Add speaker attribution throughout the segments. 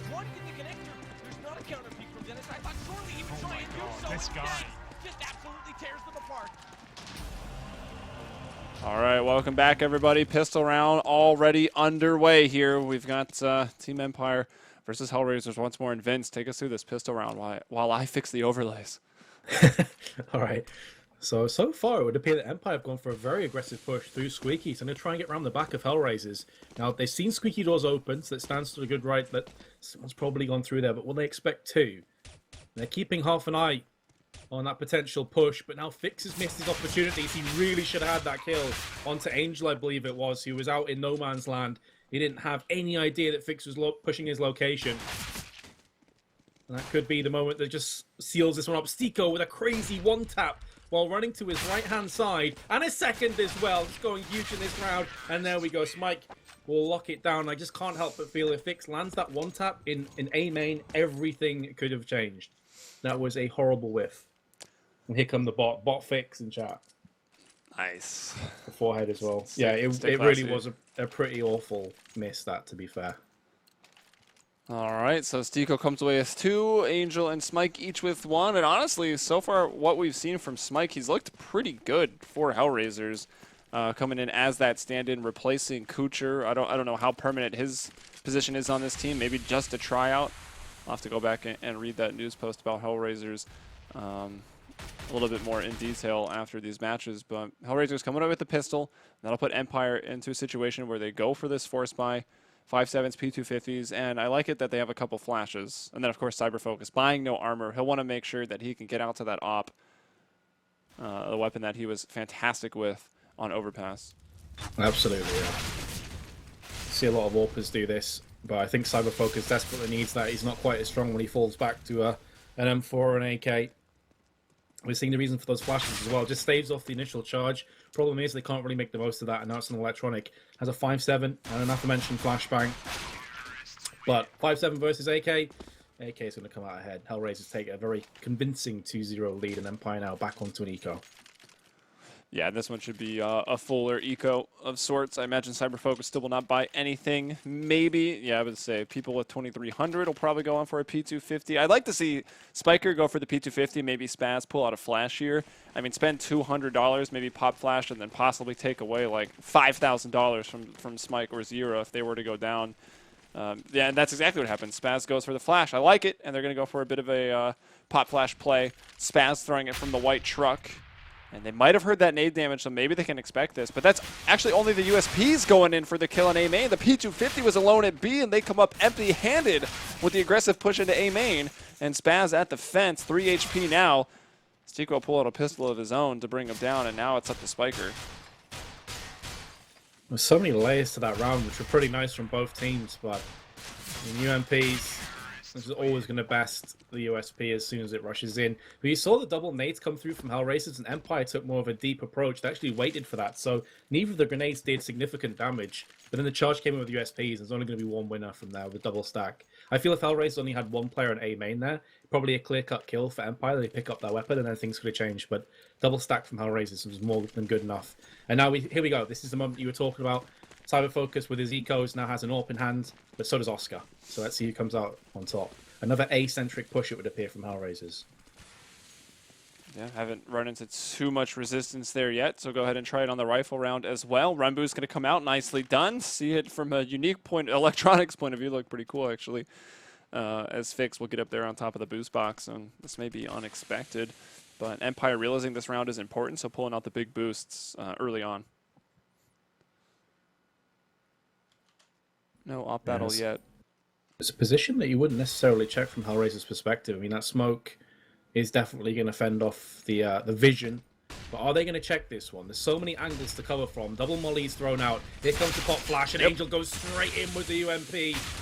Speaker 1: One in the connector. There's not a counter peek from Dennis. I thought surely he would try and do so.
Speaker 2: This guy
Speaker 1: just absolutely tears them apart.
Speaker 3: All right, welcome back, everybody. Pistol round already underway here. We've got Team Empire versus HellRaisers once more. And Vince, take us through this pistol round while I fix the overlays.
Speaker 4: All right. So far, it would appear that Empire have gone for a very aggressive push through Squeaky. So they're trying to get around the back of HellRaisers. Now, they've seen Squeaky doors open, so that stands to a good right that someone's probably gone through there. But will they expect two? They're keeping half an eye on that potential push, but now Fix has missed his opportunities. He really should have had that kill onto Angel, I believe it was, who was out in no man's land. He didn't have any idea that Fix was pushing his location. And that could be the moment that just seals this one up. Stiko with a crazy one-tap while running to his right-hand side. And a second as well. It's going huge in this round. And there we go. Smike will lock it down. I just can't help but feel if Fix lands that one-tap in A main, everything could have changed. That was a horrible whiff. And here come the bot Fix in chat.
Speaker 3: Nice.
Speaker 4: The forehead as well. Yeah, it really was a pretty awful miss, that, to be fair.
Speaker 3: All right, so Stiko comes away with 2, Angel and Smike each with 1. And honestly, so far what we've seen from Smike, he's looked pretty good for HellRaisers, coming in as that stand-in, replacing Kucher. I don't know how permanent his position is on this team. Maybe just a tryout. I'll have to go back and read that news post about HellRaisers a little bit more in detail after these matches. But HellRaisers coming out with the pistol. That'll put Empire into a situation where they go for this force buy. 5.7s, P250s, and I like it that they have a couple flashes. And then, of course, Cyber Focus. Buying no armor. He'll want to make sure that he can get out to that op, the weapon that he was fantastic with on Overpass.
Speaker 4: Absolutely, yeah. See a lot of AWPers do this, but I think Cyber Focus desperately needs that. He's not quite as strong when he falls back to an M4 or an AK. We're seeing the reason for those flashes as well. Just staves off the initial charge. Problem is they can't really make the most of that, and now it's an electronic. Has a 5.7 and an aforementioned flashbang. But 5.7 versus AK, AK is going to come out ahead. HellRaisers take a very convincing 2-0 lead, and Empire now back onto an eco.
Speaker 3: Yeah, this one should be a fuller eco of sorts. I imagine Cyber Focus still will not buy anything. Maybe, yeah, I would say people with 2,300 will probably go on for a P250. I'd like to see Spiker go for the P250, maybe Spaz pull out a flash here. I mean, spend $200, maybe pop flash, and then possibly take away like $5,000 from Smike or Zero if they were to go down. Yeah, and that's exactly what happened. Spaz goes for the flash. I like it, and they're going to go for a bit of a pop flash play. Spaz throwing it from the white truck. And they might have heard that nade damage, so maybe they can expect this. But that's actually only the USPs going in for the kill on A main. The P250 was alone at B, and they come up empty-handed with the aggressive push into A main. And Spaz at the fence, 3 HP now. Stiko will pull out a pistol of his own to bring him down, and now it's up to Spiker.
Speaker 4: There's so many layers to that round, which were pretty nice from both teams, but in UMPs, which is always going to best the USP as soon as it rushes in. But you saw the double nades come through from HellRaisers, and Empire took more of a deep approach. They actually waited for that, so neither of the grenades did significant damage. But then the charge came in with USPs, and there's only going to be one winner from there with double stack. I feel if HellRaisers only had one player on A main there, probably a clear-cut kill for Empire. They pick up that weapon, and then things could have changed. But double stack from HellRaisers was more than good enough. And now here we go. This is the moment you were talking about. Cyber Focus with his ecos now has an AWP in hand, but so does Oscar. So let's see who comes out on top. Another A-centric push, it would appear, from HellRaisers.
Speaker 3: Yeah, haven't run into too much resistance there yet, so go ahead and try it on the rifle round as well. Rumbu's going to come out, nicely done. See it from a unique point, electronics point of view, look pretty cool, actually. As Fix will get up there on top of the boost box, and this may be unexpected. But Empire realizing this round is important, so pulling out the big boosts early on. No op battle yet.
Speaker 4: It's a position that you wouldn't necessarily check from HellRaiser's perspective. I mean, that smoke is definitely going to fend off the vision. But are they going to check this one? There's so many angles to cover from. Double molly's thrown out. Here comes the pop flash, and Angel goes straight in with the UMP.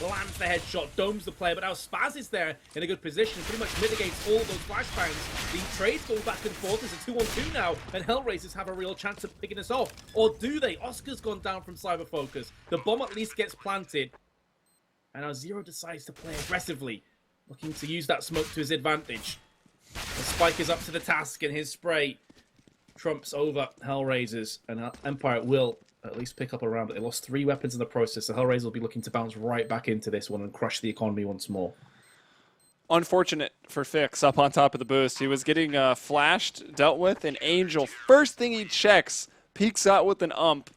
Speaker 4: Lands the headshot, domes the player, but now Spaz is there in a good position. Pretty much mitigates all those flashbangs. The trades go back and forth. There's a 2-on-2 now, and HellRaisers have a real chance of picking this off. Or do they? Oscar's gone down from Cyber Focus. The bomb at least gets planted. And now Zero decides to play aggressively, looking to use that smoke to his advantage. The Spike is up to the task, and his spray trumps over HellRaisers, and Empire will at least pick up a round, but they lost 3 weapons in the process, so HellRaisers will be looking to bounce right back into this one and crush the economy once more.
Speaker 3: Unfortunate for Fix up on top of the boost. He was getting flashed, dealt with, and Angel, first thing he checks, peeks out with an ump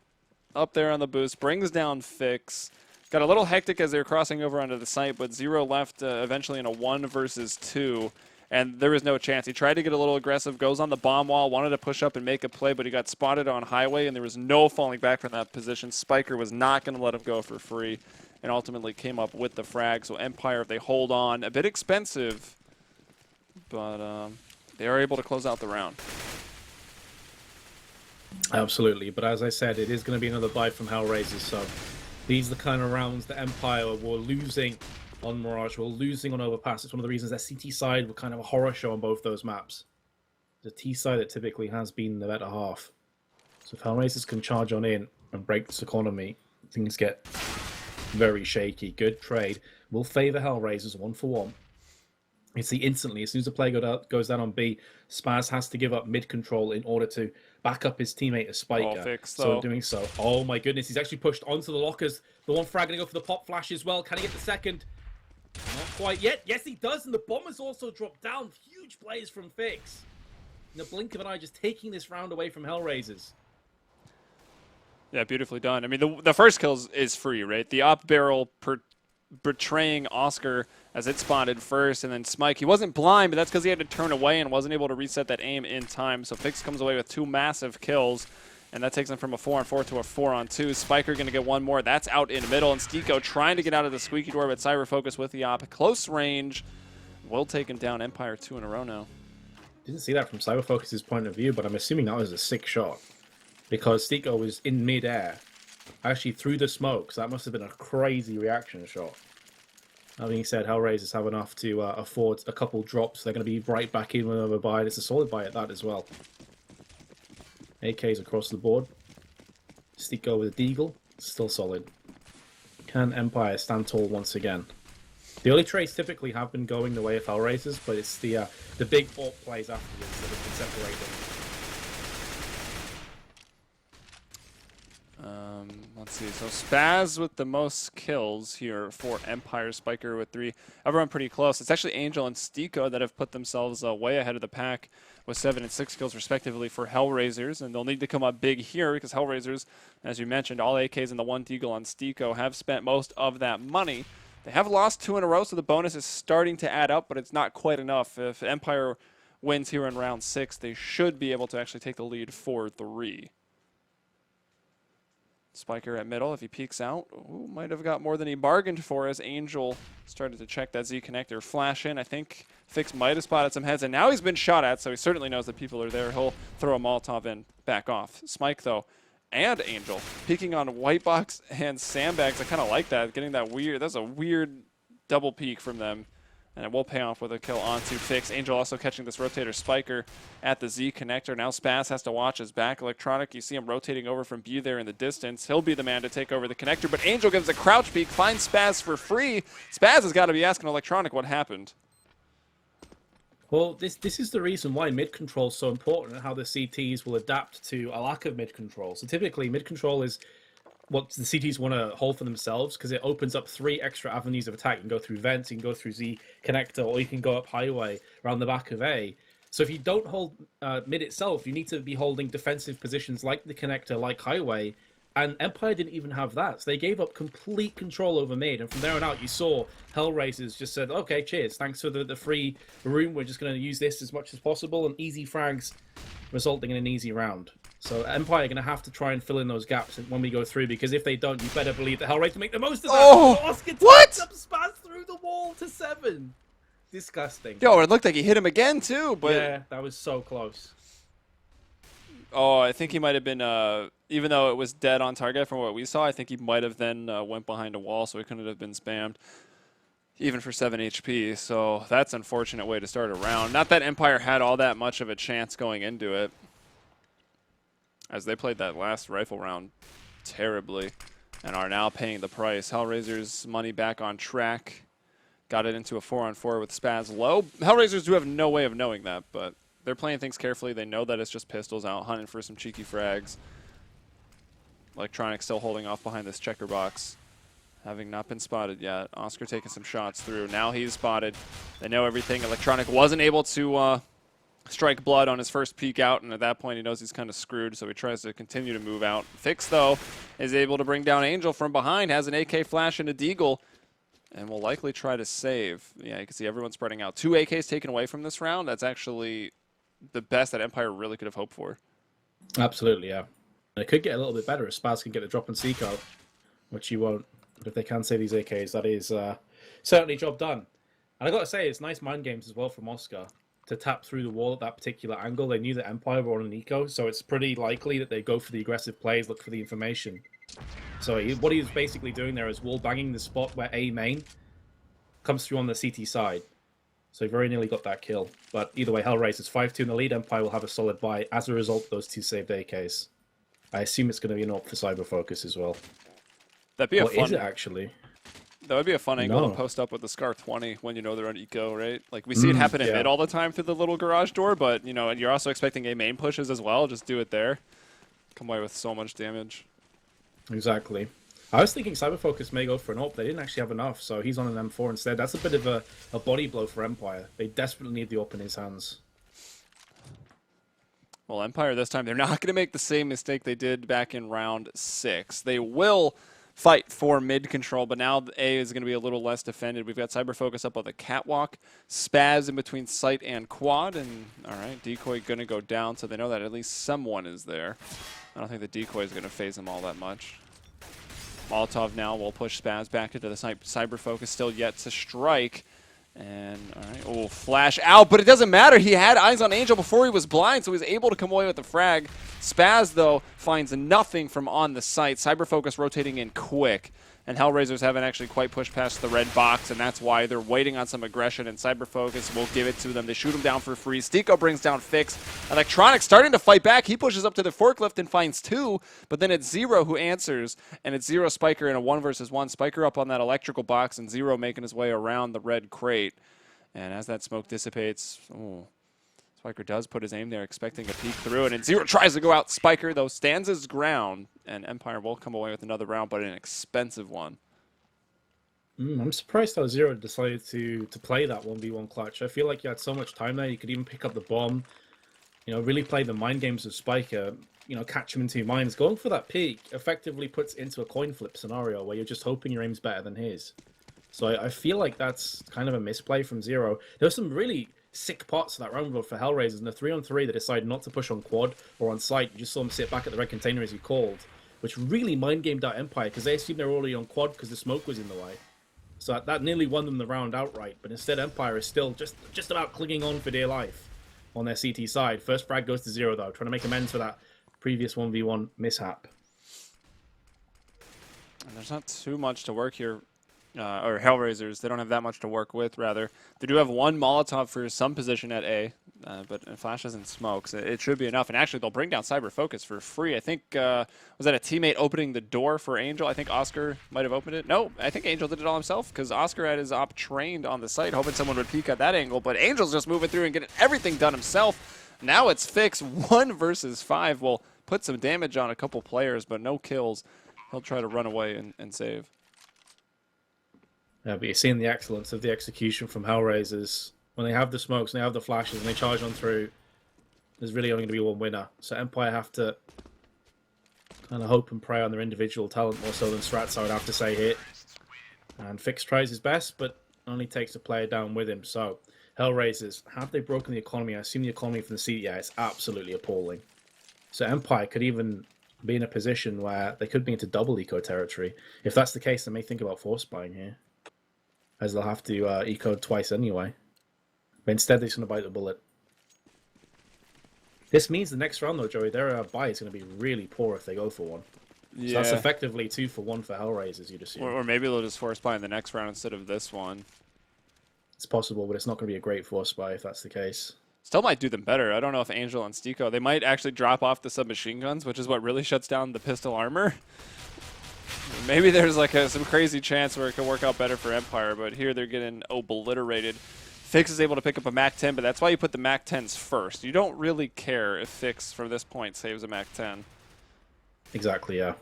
Speaker 3: up there on the boost, brings down Fix. Got a little hectic as they were crossing over onto the site, but 0 left eventually in a 1 versus 2, and there was no chance. He tried to get a little aggressive, goes on the bomb wall, wanted to push up and make a play, but he got spotted on highway, and there was no falling back from that position. Spiker was not going to let him go for free, and ultimately came up with the frag. So Empire, if they hold on, a bit expensive, but they are able to close out the round.
Speaker 4: Absolutely, but as I said, it is going to be another bite from HellRaisers, so these are the kind of rounds that Empire were losing on Mirage, were losing on Overpass. It's one of the reasons that CT side were kind of a horror show on both those maps. The T side that typically has been the better half. So if HellRaisers can charge on in and break this economy, things get very shaky. Good trade. Will favor HellRaisers 1-for-1. You see instantly, as soon as the play goes down on B, Spaz has to give up mid control in order to back up his teammate as Spiker.
Speaker 3: Fix,
Speaker 4: so doing so, oh my goodness, he's actually pushed onto the lockers. The one frag going to go for the pop flash as well. Can he get the second? Not quite yet. Yes, he does, and the bomber's also dropped down. Huge plays from Fix. In the blink of an eye, just taking this round away from HellRaisers.
Speaker 3: Yeah, beautifully done. I mean, the first kill is free, right? The op barrel betraying Oscar as it spotted first, and then Smike. He wasn't blind, but that's because he had to turn away and wasn't able to reset that aim in time. So Fix comes away with 2 massive kills, and that takes him from a 4-on-4 to a 4-on-2. Spiker going to get 1 more. That's out in middle, and Stiko trying to get out of the squeaky door, but Cyber Focus with the op. Close range will take him down. Empire 2 in a row now.
Speaker 4: Didn't see that from Cyber Focus's point of view, but I'm assuming that was a sick shot because Stiko was in mid-air, actually through the smoke, so that must have been a crazy reaction shot. That being said, HellRaisers have enough to afford a couple drops. They're going to be right back in with another buy. It's a solid buy at that as well. AKs across the board. Stiko with a deagle. Still solid. Can Empire stand tall once again? The early trades typically have been going the way of HellRaisers, but it's the big AWP plays afterwards that have been separating.
Speaker 3: Let's see. So Spaz with the most kills here for Empire. Spiker with 3. Everyone pretty close. It's actually Angel and Stiko that have put themselves way ahead of the pack with 7 and 6 kills respectively for HellRaisers, and they'll need to come up big here because HellRaisers, as you mentioned, all AKs and the 1 deagle on Stiko have spent most of that money. They have lost 2 in a row, so the bonus is starting to add up, but it's not quite enough. If Empire wins here in round 6, they should be able to actually take the lead 4-3. Spiker at middle, if he peeks out, might have got more than he bargained for as Angel started to check that Z connector flash in. I think Fix might have spotted some heads, and now he's been shot at, so he certainly knows that people are there. He'll throw a Molotov in, back off. Smike, though, and Angel peeking on White Box and Sandbags. I kind of like that, getting that weird, that's a weird double peek from them. And it will pay off with a kill onto Fix. Angel also catching this rotator Spiker at the Z connector. Now Spaz has to watch his back. Electronic, you see him rotating over from B there in the distance. He'll be the man to take over the connector, but Angel gives a crouch peek, finds Spaz for free. Spaz has got to be asking Electronic what happened.
Speaker 4: Well, this is the reason why mid-control is so important and how the CTs will adapt to a lack of mid-control. So typically, mid-control is what the CTs want to hold for themselves because it opens up 3 extra avenues of attack. You can go through vents, you can go through Z connector, or you can go up highway around the back of A. So if you don't hold mid itself, you need to be holding defensive positions like the connector, like highway. And Empire didn't even have that. So they gave up complete control over mid. And from there on out, you saw HellRaisers just said, okay, cheers. Thanks for the free room. We're just going to use this as much as possible. And easy frags resulting in an easy round. So Empire are going to have to try and fill in those gaps when we go through, because if they don't, you better believe that HellRaisers will make the most of that.
Speaker 3: Oh,
Speaker 4: Oscar
Speaker 3: what?
Speaker 4: Up Spaz through the wall to 7. Disgusting.
Speaker 3: Yo, it looked like he hit him again, too. But
Speaker 4: yeah, that was so close.
Speaker 3: Oh, I think he might have been, even though it was dead on target from what we saw, I think he might have then went behind a wall, so he couldn't have been spammed, even for 7 HP. So that's an unfortunate way to start a round. Not that Empire had all that much of a chance going into it, as they played that last rifle round terribly and are now paying the price. HellRaisers money back on track. Got it into a 4-on-4 with Spaz low. HellRaisers do have no way of knowing that, but they're playing things carefully. They know that it's just pistols out, hunting for some cheeky frags. Electronic still holding off behind this checker box, having not been spotted yet. Oscar taking some shots through. Now he's spotted. They know everything. Electronic wasn't able to strike blood on his first peek out, and at that point he knows he's kind of screwed, so he tries to continue to move out. Fix, though, is able to bring down Angel from behind, has an AK flash and a deagle, and will likely try to save. Yeah, you can see everyone spreading out. 2 AKs taken away from this round. That's actually the best that Empire really could have hoped for.
Speaker 4: Absolutely, yeah. And it could get a little bit better if Spaz can get a drop on Seco, which he won't. But if they can save these AKs, that is certainly job done. And I got to say, it's nice mind games as well from Oscar to tap through the wall at that particular angle. They knew that Empire were on an eco, so it's pretty likely that they go for the aggressive plays, look for the information. So what he's basically doing there is wall banging the spot where A main comes through on the CT side. So he very nearly got that kill. But either way, HellRaisers 5-2 in the lead. Empire will have a solid buy. As a result, those 2 saved AKs. I assume it's going to be an op for Cyber Focus as well.
Speaker 3: That'd be a
Speaker 4: or
Speaker 3: fun.
Speaker 4: Is it actually?
Speaker 3: That would be a fun angle to post up with the Scar 20 when you know they're on eco, right? Like, we see it happen in mid all the time through the little garage door, but, you know, and you're also expecting A main pushes as well. Just do it there. Come away with so much damage.
Speaker 4: Exactly. I was thinking Cyber Focus may go for an op. They didn't actually have enough, so he's on an M4 instead. That's a bit of a body blow for Empire. They desperately need the op in his hands.
Speaker 3: Well, Empire this time, they're not going to make the same mistake they did back in round 6. They will fight for mid control, but now A is going to be a little less defended. We've got Cyber Focus up on the catwalk, Spaz in between sight and quad, and all right, decoy going to go down, so they know that at least someone is there. I don't think the decoy is going to phase them all that much. Molotov now will push Spaz back into the Cyber Focus, still yet to strike. And, all right, oh, flash out, but it doesn't matter. He had eyes on Angel before he was blind, so he was able to come away with the frag. Spaz, though, finds nothing from on the site. Cyber Focus rotating in quick, and HellRaisers haven't actually quite pushed past the red box, and that's why they're waiting on some aggression, and Cyber Focus will give it to them. They shoot him down for free. Stico brings down Fix. Electronic starting to fight back. He pushes up to the forklift and finds 2, but then it's Zero who answers, and it's Zero Spiker in a 1 versus 1. Spiker up on that electrical box, and Zero making his way around the red crate. And as that smoke dissipates, Spiker does put his aim there, expecting a peek through it, and Zero tries to go out. Spiker, though, stands his ground, and Empire will come away with another round, but an expensive one.
Speaker 4: I'm surprised how Zero decided to play that 1v1 clutch. I feel like you had so much time there. You could even pick up the bomb, you know, really play the mind games of Spiker, you know, catch him in 2 minds. Going for that peek effectively puts into a coin flip scenario where you're just hoping your aim's better than his. So I feel like that's kind of a misplay from Zero. There were some really sick pots that round for HellRaisers. In the 3-on-3, they decided not to push on quad or on site. You just saw him sit back at the red container as he called, which really mind-gamed out Empire because they assumed they were already on quad because the smoke was in the way. So that nearly won them the round outright. But instead, Empire is still just about clinging on for dear life on their CT side. First frag goes to Zero, though, trying to make amends for that previous 1v1 mishap.
Speaker 3: And there's not too much to work here. Or HellRaisers, they don't have that much to work with, rather. They do have 1 Molotov for some position at A, but Flash doesn't smoke, so it should be enough. And actually, they'll bring down Cyber Focus for free. I think, was that a teammate opening the door for Angel? I think Oscar might have opened it. No, I think Angel did it all himself, because Oscar had his op trained on the site, hoping someone would peek at that angle, but Angel's just moving through and getting everything done himself. Now it's Fix, 1 versus 5. Will put some damage on a couple players, but no kills. He'll try to run away and save.
Speaker 4: Yeah, but you're seeing the excellence of the execution from HellRaisers. When they have the smokes and they have the flashes and they charge on through, there's really only going to be 1 winner. So Empire have to kind of hope and pray on their individual talent more so than Strats, I would have to say here. And Fix tries his best, but only takes the player down with him. So HellRaisers, have they broken the economy? I assume the economy from the seat, yeah, it's absolutely appalling. So Empire could even be in a position where they could be into double eco territory. If that's the case, they may think about force buying here, as they'll have to eco twice anyway. But instead, they're just going to bite the bullet. This means the next round, though, Joey, their buy is going to be really poor if they go for 1. Yeah. So that's effectively 2 for 1 for HellRaisers, you'd assume.
Speaker 3: Or maybe they'll just force buy in the next round instead of this one.
Speaker 4: It's possible, but it's not going to be a great force buy if that's the case.
Speaker 3: Still might do them better. I don't know if Angel and Stico, they might actually drop off the submachine guns, which is what really shuts down the pistol armor. Maybe there's like some crazy chance where it could work out better for Empire, but here they're getting obliterated. Fix is able to pick up a MAC-10, but that's why you put the MAC-10s first. You don't really care if Fix, from this point, saves a MAC-10.
Speaker 4: Exactly, yeah.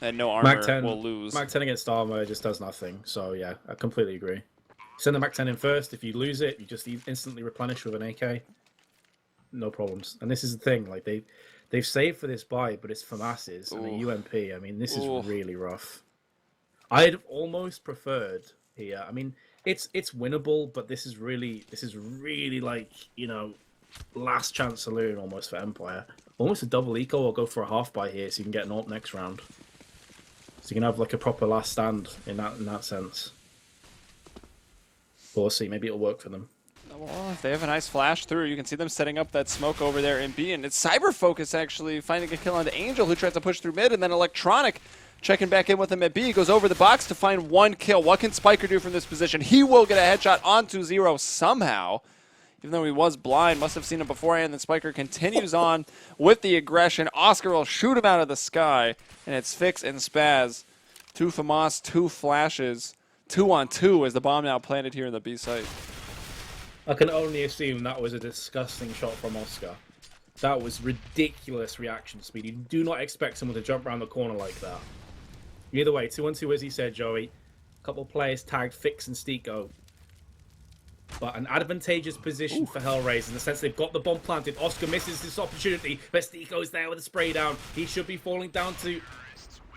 Speaker 3: And no
Speaker 4: Mag
Speaker 3: armor
Speaker 4: 10,
Speaker 3: will lose.
Speaker 4: Mag 10 against armor just does nothing. So yeah, I completely agree. Send the Mag 10 in first. If you lose it, you just instantly replenish with an AK. No problems. And this is the thing, like they've saved for this buy, but it's for masses and a UMP. I mean, this is really rough. I'd almost preferred here. I mean, it's winnable, but this is really like, you know, last chance saloon almost for Empire. Almost a double eco or go for a half buy here so you can get an AWP next round. So you can have like a proper last stand in that sense. But we'll see, maybe it'll work for them.
Speaker 3: Well, if they have a nice flash through, you can see them setting up that smoke over there in B, and it's Cyber Focus actually finding a kill on the Angel, who tries to push through mid, and then Electronic checking back in with him at B. He goes over the box to find one kill. What can Spiker do from this position? He will get a headshot onto Zero somehow, even though he was blind. Must have seen him beforehand. Then Spiker continues on with the aggression. Oscar will shoot him out of the sky, and it's Fix and Spaz. 2 FAMAS, 2 flashes, 2-on-2 as the bomb now planted here in the B site.
Speaker 4: I can only assume that was a disgusting shot from Oscar. That was ridiculous reaction speed. You do not expect someone to jump around the corner like that. Either way, 2-on-2 as he said, Joey. A couple of players tagged Fix and Stico. But an advantageous position for HellRaisers in the sense they've got the bomb planted. Oscar misses this opportunity, but Stico's there with a spray down. He should be falling down to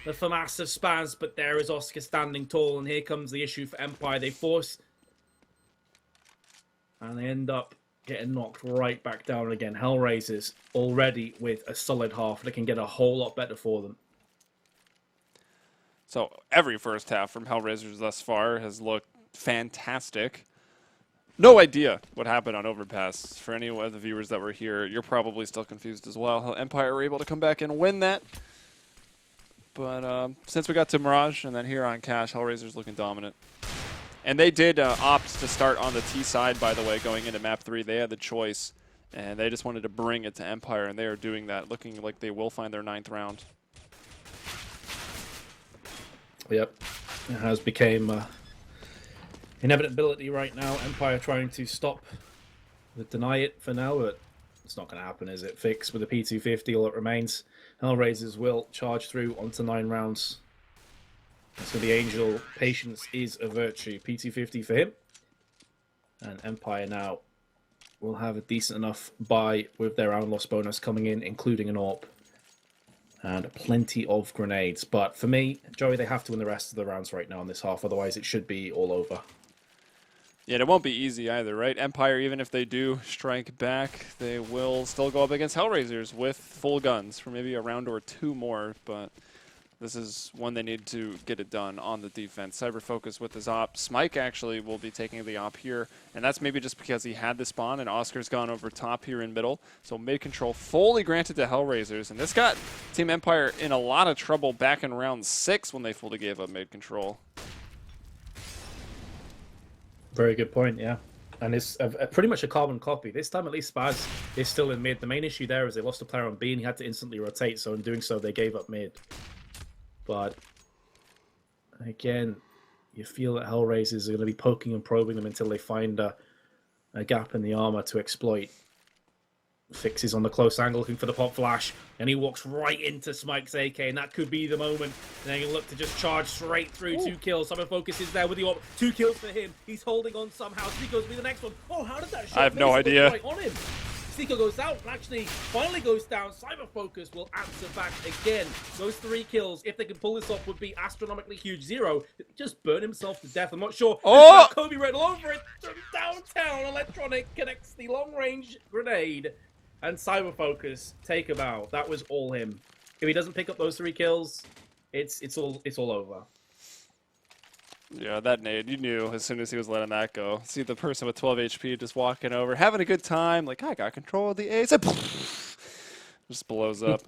Speaker 4: the FAMAS of Spaz, but there is Oscar standing tall, and here comes the issue for Empire. They force, and they end up getting knocked right back down again. HellRaisers already with a solid half. They can get a whole lot better for them.
Speaker 3: So every first half from HellRaisers thus far has looked fantastic. No idea what happened on Overpass. For any of the viewers that were here, you're probably still confused as well. How Empire were able to come back and win that. But since we got to Mirage and then here on Cash, HellRaisers looking dominant. And they did opt to start on the T side, by the way, going into map 3. They had the choice, and they just wanted to bring it to Empire, and they are doing that, looking like they will find their 9th round.
Speaker 4: Yep. It has become inevitability right now. Empire trying to stop, deny it for now, but it's not going to happen, is it? Fix with a P250, all that remains. HellRaisers will charge through onto 9 rounds. So the Angel, patience is a virtue. P250 for him. And Empire now will have a decent enough buy with their round loss bonus coming in, including an AWP. And plenty of grenades. But for me, Joey, they have to win the rest of the rounds right now in this half. Otherwise, it should be all over.
Speaker 3: Yeah, it won't be easy either, right? Empire, even if they do strike back, they will still go up against HellRaisers with full guns for maybe a round or 2 more. But this is one they need to get it done on the defense. Cyber Focus with his op. Smike actually will be taking the op here, and that's maybe just because he had the spawn and Oscar's gone over top here in middle. So mid control fully granted to HellRaisers, and this got Team Empire in a lot of trouble back in round 6 when they fully gave up mid control.
Speaker 4: Very good point, yeah. And it's pretty much a carbon copy. This time, at least, Spaz is still in mid. The main issue there is they lost a player on B, and he had to instantly rotate, so in doing so, they gave up mid. But, again, you feel that HellRaisers are going to be poking and probing them until they find a gap in the armor to exploit. Fixes on the close angle, looking for the pop flash, and he walks right into Smike's AK, and that could be the moment. And then he'll look to just charge straight through. 2 kills. Cyber Focus is there with the AWP. 2 kills for him. He's holding on somehow. Stico will be the next one. Oh, how did that shot?
Speaker 3: I have no idea.
Speaker 4: Right on him. Stico goes out and actually finally goes down. Cyber Focus will answer back again. Those 3 kills, if they can pull this off, would be astronomically huge. Zero just burn himself to death. I'm not sure.
Speaker 3: Oh!
Speaker 4: Kobe right all over it. From downtown, Electronic connects the long-range grenade. And Cyber Focus take a bow. That was all him. If he doesn't pick up those 3 kills, it's all over.
Speaker 3: Yeah, that nade, you knew as soon as he was letting that go. See the person with 12 HP just walking over, having a good time, like, I got control of the ace. Just blows up.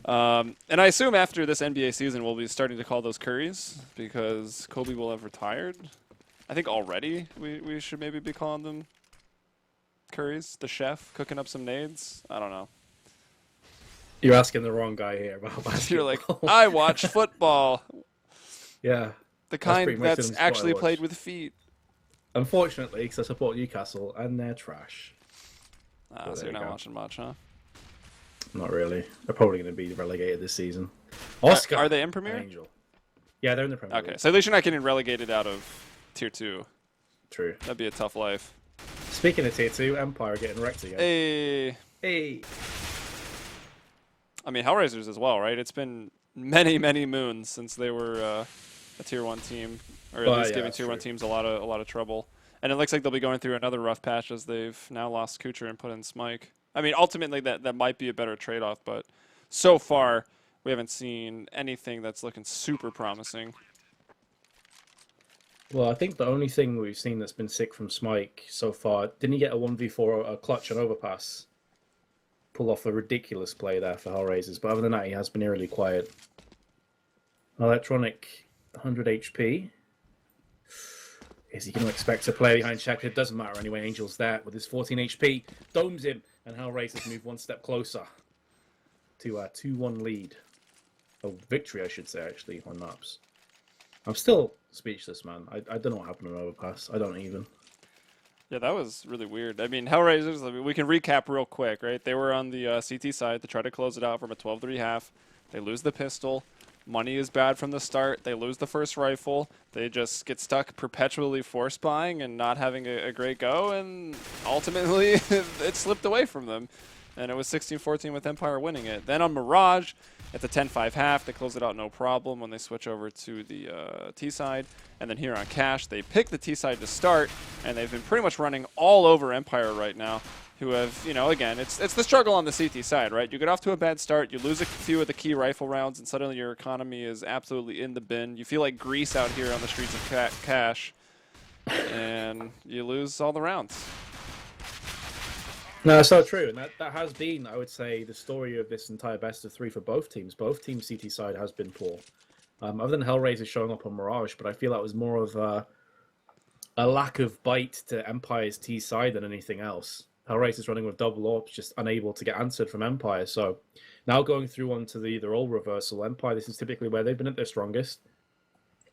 Speaker 3: And I assume after this NBA season, we'll be starting to call those Curries because Kobe will have retired. I think already we should maybe be calling them Curries, the chef, cooking up some nades. I don't know.
Speaker 4: You're asking the wrong guy here about basketball.
Speaker 3: You're like, I watch football.
Speaker 4: Yeah.
Speaker 3: The kind that's actually played with feet.
Speaker 4: Unfortunately, because I support Newcastle, and they're trash.
Speaker 3: So you're not watching much, huh?
Speaker 4: Not really. They're probably going to be relegated this season. Oscar.
Speaker 3: Are they in Premier?
Speaker 4: Angel. Yeah, they're in the Premier
Speaker 3: Okay,
Speaker 4: League.
Speaker 3: so at least you're not getting relegated out of Tier 2.
Speaker 4: True.
Speaker 3: That'd be a tough life.
Speaker 4: Speaking of Tier 2, Empire getting wrecked again.
Speaker 3: Hey.
Speaker 4: Hey.
Speaker 3: I mean, HellRaisers as well, right? It's been many, many moons since they were a Tier 1 team, or at least giving Tier 1 teams a lot of trouble. And it looks like they'll be going through another rough patch as they've now lost Kucher and put in Smike. I mean, ultimately that might be a better trade-off, but so far we haven't seen anything that's looking super promising.
Speaker 4: Well, I think the only thing we've seen that's been sick from Smike so far, didn't he get a 1v4, a clutch and overpass? Pull off a ridiculous play there for HellRaisers, but other than that, he has been eerily quiet. Electronic, 100 HP. Is he going to expect to play behind Checker? It doesn't matter anyway. Angel's there with his 14 HP. Domes him, and HellRaisers move one step closer to a 2-1 lead. A victory, I should say, actually, on maps. I'm still speechless, man. I don't know what happened on Overpass. I don't even.
Speaker 3: Yeah, that was really weird. I mean, HellRaisers, I mean, we can recap real quick, right? They were on the CT side to try to close it out from a 12-3 half. They lose the pistol. Money is bad from the start. They lose the first rifle. They just get stuck perpetually force buying and not having a great go, and ultimately it slipped away from them. And it was 16-14 with Empire winning it. Then on Mirage, at the 10-5 half, they close it out no problem when they switch over to the T side. And then here on Cash, they pick the T side to start, and they've been pretty much running all over Empire right now, who have, you know, again, it's the struggle on the CT side, right? You get off to a bad start, you lose a few of the key rifle rounds, and suddenly your economy is absolutely in the bin. You feel like Greece out here on the streets of Cash, and you lose all the rounds.
Speaker 4: No, it's so true, and that has been, I would say, the story of this entire best of three for both teams. Both teams' CT side has been poor. Other than HellRaisers showing up on Mirage, but I feel that was more of a lack of bite to Empire's T side than anything else. HellRaisers running with double orbs, just unable to get answered from Empire. So now going through onto the role reversal, Empire, this is typically where they've been at their strongest.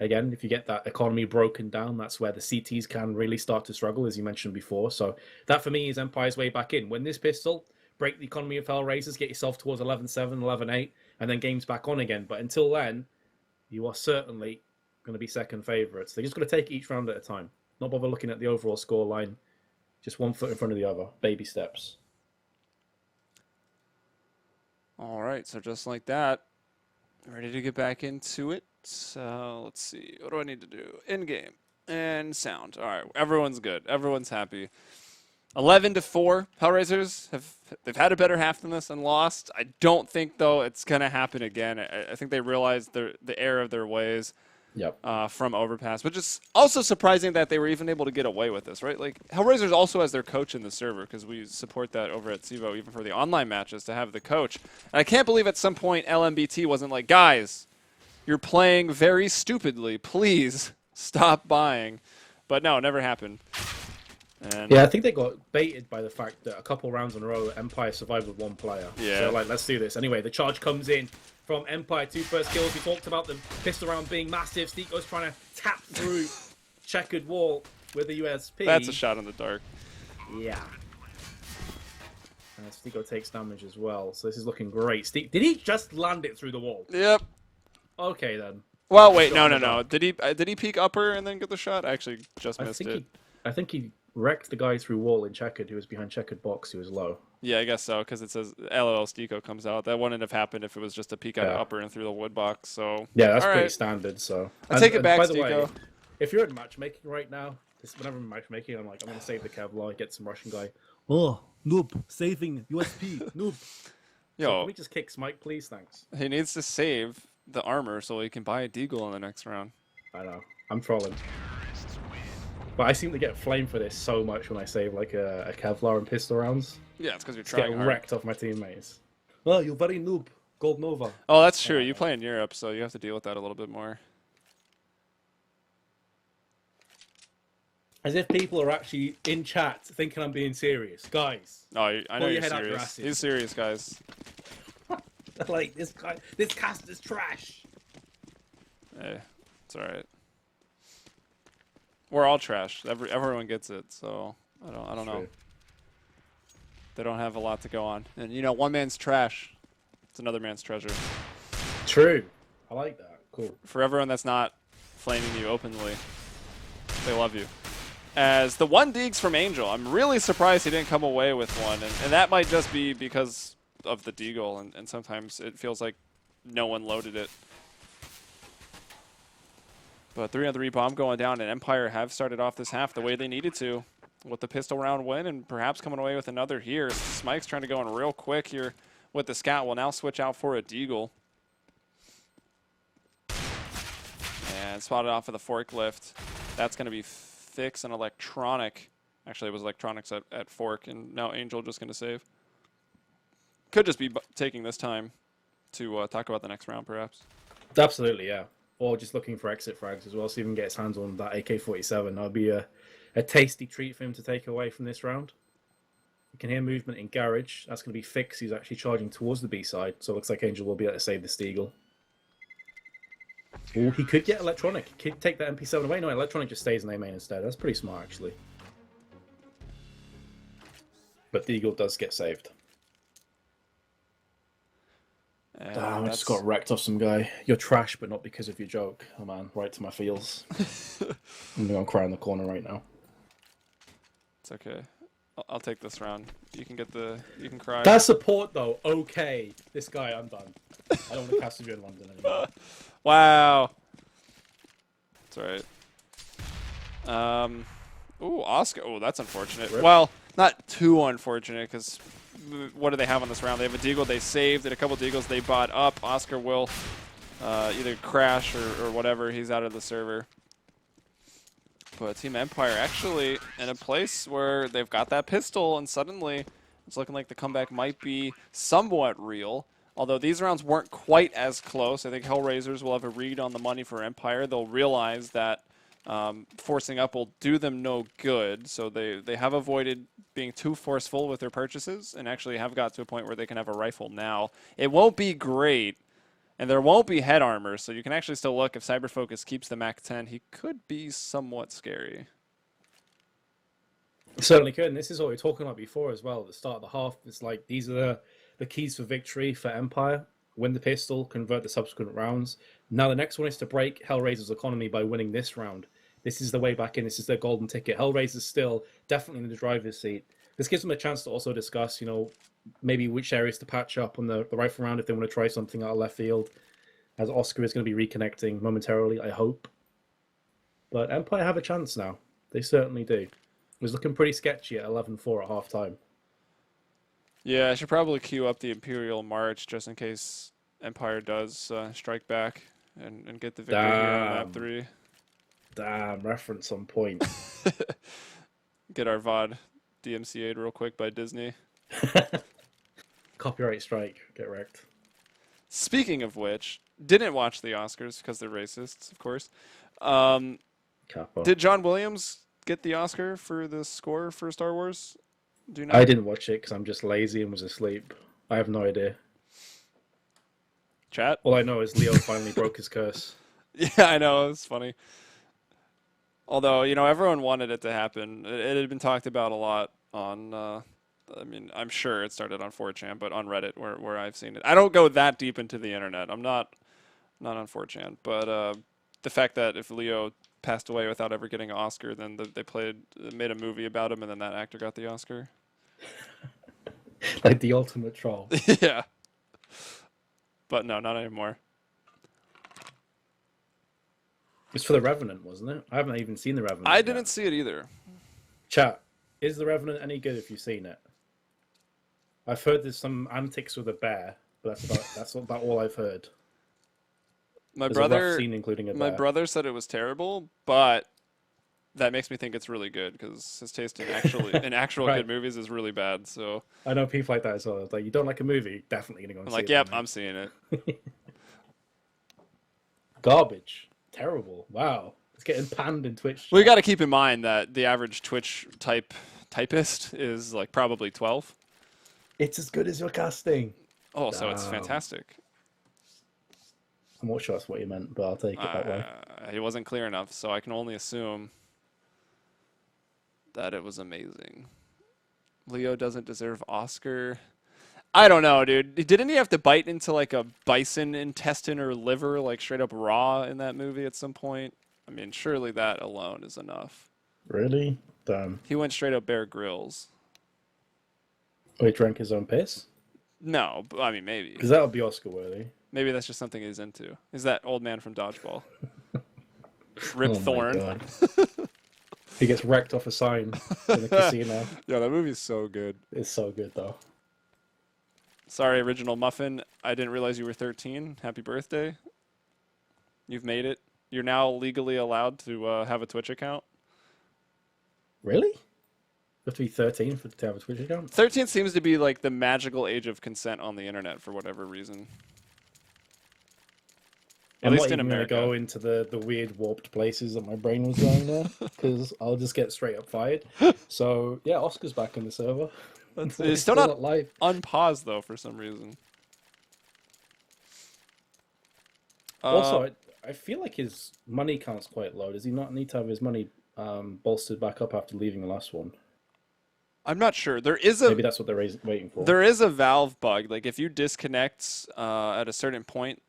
Speaker 4: Again, if you get that economy broken down, that's where the CTs can really start to struggle, as you mentioned before. So that, for me, is Empire's way back in. Win this pistol, break the economy of HellRaisers, get yourself towards 11-7, 11-8, and then game's back on again. But until then, you are certainly going to be second favourites. They're just going to take each round at a time. Not bother looking at the overall score line. Just one foot in front of the other. Baby steps.
Speaker 3: All right, so just like that, ready to get back into it. So let's see, what do I need to do? In-game and sound. All right, everyone's good. Everyone's happy. 11-4. HellRaisers they've had a better half than this and lost. I don't think though it's gonna happen again. I think they realized the error of their ways.
Speaker 4: Yep.
Speaker 3: From Overpass, but just also surprising that they were even able to get away with this, right? Like HellRaisers also has their coach in the server because we support that over at CEVO, even for the online matches, to have the coach. And I can't believe at some point LMBT wasn't like, guys, you're playing very stupidly. Please stop buying. But no, it never happened. And
Speaker 4: yeah, I think they got baited by the fact that a couple rounds in a row, Empire survived with one player.
Speaker 3: Yeah.
Speaker 4: So, like, let's do this. Anyway, the charge comes in from Empire. 2 first kills. We talked about the pistol round being massive. Steeko's trying to tap through checkered wall with the USP.
Speaker 3: That's a shot in the dark.
Speaker 4: Yeah. And Steeko takes damage as well. So this is looking great. Did he just land it through the wall?
Speaker 3: Yep.
Speaker 4: Okay, then.
Speaker 3: Well, wait, no. Did he peek upper and then get the shot? I actually just missed it.
Speaker 4: I think he wrecked the guy through wall in checkered who was behind checkered box. He was low.
Speaker 3: Yeah, I guess so, because it says LOL Steeko comes out. That wouldn't have happened if it was just a peek out of upper and through the wood box. So
Speaker 4: yeah, that's
Speaker 3: all
Speaker 4: pretty
Speaker 3: right.
Speaker 4: standard. So
Speaker 3: I take it back,
Speaker 4: by the
Speaker 3: Steeko.
Speaker 4: way, if you're in matchmaking right now, whenever I'm matchmaking, I'm like, I'm gonna save the Kevlar, get some Russian guy. Oh, noob, saving USP, noob.
Speaker 3: Yo,
Speaker 4: So can we just kick Smike, please? Thanks.
Speaker 3: he needs to save the armor so he can buy a deagle in the next round.
Speaker 4: I know. I'm trolling. But I seem to get flamed for this so much when I save like a Kevlar and pistol rounds.
Speaker 3: Yeah, it's because you're
Speaker 4: Just
Speaker 3: trying
Speaker 4: get
Speaker 3: hard.
Speaker 4: wrecked off my teammates. Oh, you're very noob. Gold Nova.
Speaker 3: Oh, that's true. You play in Europe, so you have to deal with that a little bit more.
Speaker 4: As if people are actually in chat thinking I'm being serious. Guys.
Speaker 3: Oh, I know
Speaker 4: your
Speaker 3: you're
Speaker 4: head out your
Speaker 3: serious.
Speaker 4: asses.
Speaker 3: He's serious, guys.
Speaker 4: Like, this cast is trash.
Speaker 3: Hey, it's all right. We're all trash. Everyone gets it, so I don't know.
Speaker 4: True.
Speaker 3: They don't have a lot to go on. And, you know, one man's trash. It's another man's treasure.
Speaker 4: True. I like that. Cool.
Speaker 3: For everyone that's not flaming you openly, they love you. As the 1 Deegs from Angel, I'm really surprised he didn't come away with one. And that might just be because of the Deagle. And sometimes it feels like no one loaded it. But 3-on-3 bomb going down, and Empire have started off this half the way they needed to, with the pistol round win, and perhaps coming away with another here. Smike's trying to go in real quick here with the scout. Will now switch out for a Deagle. And spotted off of the forklift. That's going to be Fix and Electronic. Actually, it was Electronics at Fork, and now Angel just going to save. Could just be taking this time to talk about the next round, perhaps.
Speaker 4: Absolutely, yeah. Or just looking for exit frags as well, so he can get his hands on that AK-47. That would be a tasty treat for him to take away from this round. You can hear movement in Garage. That's going to be Fix. He's actually charging towards the B side, so it looks like Angel will be able to save the Steagle. Oh, he could get Electronic. He could take that MP7 away. No, Electronic just stays in A main instead. That's pretty smart, actually. But the Eagle does get saved. Damn, I just got wrecked off some guy. You're trash, but not because of your joke. Oh man, right to my feels. I'm gonna cry in the corner right now.
Speaker 3: It's okay. I'll take this round. You can cry.
Speaker 4: That support though, okay. This guy, I'm done. I don't want to cast you in London anymore.
Speaker 3: Wow. That's alright. Ooh, Oscar. Oh, that's unfortunate.
Speaker 4: Rip.
Speaker 3: Well, not too unfortunate, because what do they have on this round? They have a Deagle they saved and a couple Deagles they bought up. Oscar will either crash or whatever. He's out of the server. But Team Empire actually in a place where they've got that pistol, and suddenly it's looking like the comeback might be somewhat real. Although these rounds weren't quite as close. I think HellRaisers will have a read on the money for Empire. They'll realize that forcing up will do them no good. So they have avoided being too forceful with their purchases and actually have got to a point where they can have a rifle now. It won't be great, and there won't be head armor, so you can actually still look. If Cyberfocus keeps the MAC-10, he could be somewhat scary.
Speaker 4: Certainly could, and this is what we were talking about before as well. At the start of the half, it's like these are the keys for victory for Empire. Win the pistol, convert the subsequent rounds. Now the next one is to break HellRaiser's economy by winning this round. This is the way back in. This is their golden ticket. HellRaiser's still definitely in the driver's seat. This gives them a chance to also discuss, you know, maybe which areas to patch up on the rifle round if they want to try something out of left field. As Oscar is going to be reconnecting momentarily, I hope. But Empire have a chance now. They certainly do. It was looking pretty sketchy at 11-4 at halftime.
Speaker 3: Yeah, I should probably queue up the Imperial March just in case Empire does strike back and get the victory here on map 3.
Speaker 4: Damn, reference on point.
Speaker 3: Get our VOD DMCA'd real quick by Disney.
Speaker 4: Copyright strike. Get wrecked.
Speaker 3: Speaking of which, didn't watch the Oscars because they're racists, of course. Did John Williams get the Oscar for the score for Star Wars? Do you know?
Speaker 4: I didn't watch it because I'm just lazy and was asleep. I have no idea.
Speaker 3: Chat?
Speaker 4: All I know is Leo finally broke his curse.
Speaker 3: Yeah, I know. It's funny. Although, you know, everyone wanted it to happen. It had been talked about a lot on, I mean, I'm sure it started on 4chan, but on Reddit where I've seen it. I don't go that deep into the internet. I'm not on 4chan. But the fact that if Leo passed away without ever getting an Oscar, then they made a movie about him, and then that actor got the Oscar.
Speaker 4: Like the ultimate troll.
Speaker 3: Yeah. But no, not anymore.
Speaker 4: It's for The Revenant, wasn't it? I haven't even seen The Revenant.
Speaker 3: I didn't see it either.
Speaker 4: Chat, is The Revenant any good if you've seen it? I've heard there's some antics with a bear, but that's about all I've heard.
Speaker 3: My
Speaker 4: There's a rough
Speaker 3: brother,
Speaker 4: scene including a bear.
Speaker 3: my brother said it was terrible, but that makes me think it's really good because his taste in actual
Speaker 4: Right.
Speaker 3: good movies is really bad. So
Speaker 4: I know people like that as well. It's like, you don't like a movie, definitely gonna go and
Speaker 3: I'm
Speaker 4: see
Speaker 3: like,
Speaker 4: it.
Speaker 3: yep,
Speaker 4: then,
Speaker 3: I'm seeing it.
Speaker 4: Garbage. Terrible. Wow. It's getting panned in Twitch.
Speaker 3: We got to keep in mind that the average Twitch typist is like probably 12.
Speaker 4: It's as good as your casting.
Speaker 3: Oh, so it's
Speaker 4: Damn.
Speaker 3: fantastic.
Speaker 4: I'm not sure that's what you meant, but I'll take it that way.
Speaker 3: He wasn't clear enough, so I can only assume that it was amazing. Leo doesn't deserve Oscar. I don't know, dude. Didn't he have to bite into like a bison intestine or liver, like straight up raw in that movie at some point? I mean, surely that alone is enough.
Speaker 4: Really? Damn.
Speaker 3: He went straight up Bear Grylls.
Speaker 4: Oh, he drank his own piss?
Speaker 3: No, but, I mean, maybe.
Speaker 4: Because that would be Oscar worthy.
Speaker 3: Maybe that's just something he's into. Is that old man from Dodgeball? Rip
Speaker 4: Oh
Speaker 3: Thorn.
Speaker 4: my God. He gets wrecked off a sign in the casino.
Speaker 3: Yeah, that movie's so good.
Speaker 4: It's so good, though.
Speaker 3: Sorry, Original Muffin. I didn't realize you were 13. Happy birthday. You've made it. You're now legally allowed to have a Twitch account.
Speaker 4: Really? You have to be 13 to have a Twitch account?
Speaker 3: 13 seems to be like the magical age of consent on the internet for whatever reason.
Speaker 4: I'm
Speaker 3: least
Speaker 4: not
Speaker 3: in
Speaker 4: even going to
Speaker 3: America.
Speaker 4: go into the weird warped places that my brain was going there, because I'll just get straight up fired. So, yeah, Oscar's back on the server.
Speaker 3: It's still not
Speaker 4: live.
Speaker 3: unpaused, though, for some reason.
Speaker 4: Also, I feel like his money count's quite low. Does he not need to have his money bolstered back up after leaving the last one?
Speaker 3: I'm not sure. There is
Speaker 4: Maybe that's what they're waiting for.
Speaker 3: There is a Valve bug. Like, if you disconnect at a certain point,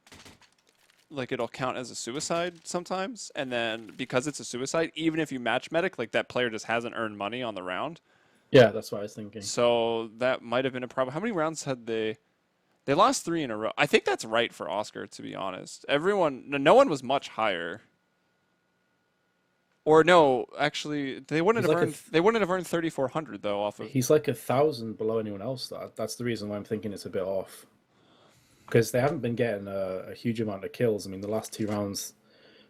Speaker 3: like, it'll count as a suicide sometimes. And then, because it's a suicide, even if you match medic, like, that player just hasn't earned money on the round.
Speaker 4: Yeah, that's what I was thinking.
Speaker 3: So, that might have been a problem. How many rounds had they... They lost 3 in a row. I think that's right for Oscar, to be honest. No one was much higher. Or no, actually, they wouldn't have earned 3,400 though off of.
Speaker 4: He's like 1,000 below anyone else. That's the reason why I'm thinking it's a bit off. Because they haven't been getting a huge amount of kills. I mean, the last 2 rounds,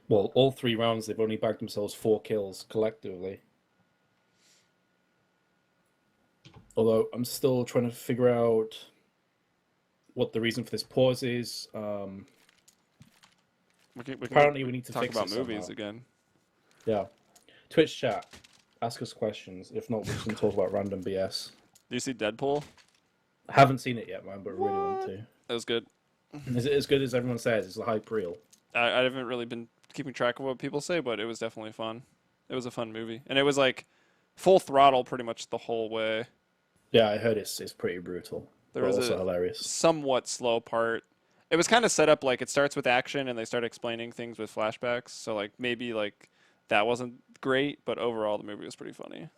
Speaker 4: well, all 3 rounds, they've only bagged themselves 4 kills collectively. Although I'm still trying to figure out what the reason for this pause is. Apparently, we need to
Speaker 3: talk
Speaker 4: fix
Speaker 3: about
Speaker 4: it
Speaker 3: movies
Speaker 4: somehow.
Speaker 3: again.
Speaker 4: Yeah. Twitch chat. Ask us questions. If not, we can talk about random BS.
Speaker 3: Do you see Deadpool?
Speaker 4: I haven't seen it yet, man, but really want to.
Speaker 3: That was good.
Speaker 4: Is it as good as everyone says? It's a hype reel.
Speaker 3: I haven't really been keeping track of what people say, but it was definitely fun. It was a fun movie, and it was like full throttle pretty much the whole way.
Speaker 4: Yeah, I heard it's pretty brutal.
Speaker 3: There
Speaker 4: But
Speaker 3: was
Speaker 4: also
Speaker 3: a
Speaker 4: hilarious.
Speaker 3: somewhat slow part. It was kind of set up like it starts with action, and they start explaining things with flashbacks. So like maybe like that wasn't great, but overall the movie was pretty funny.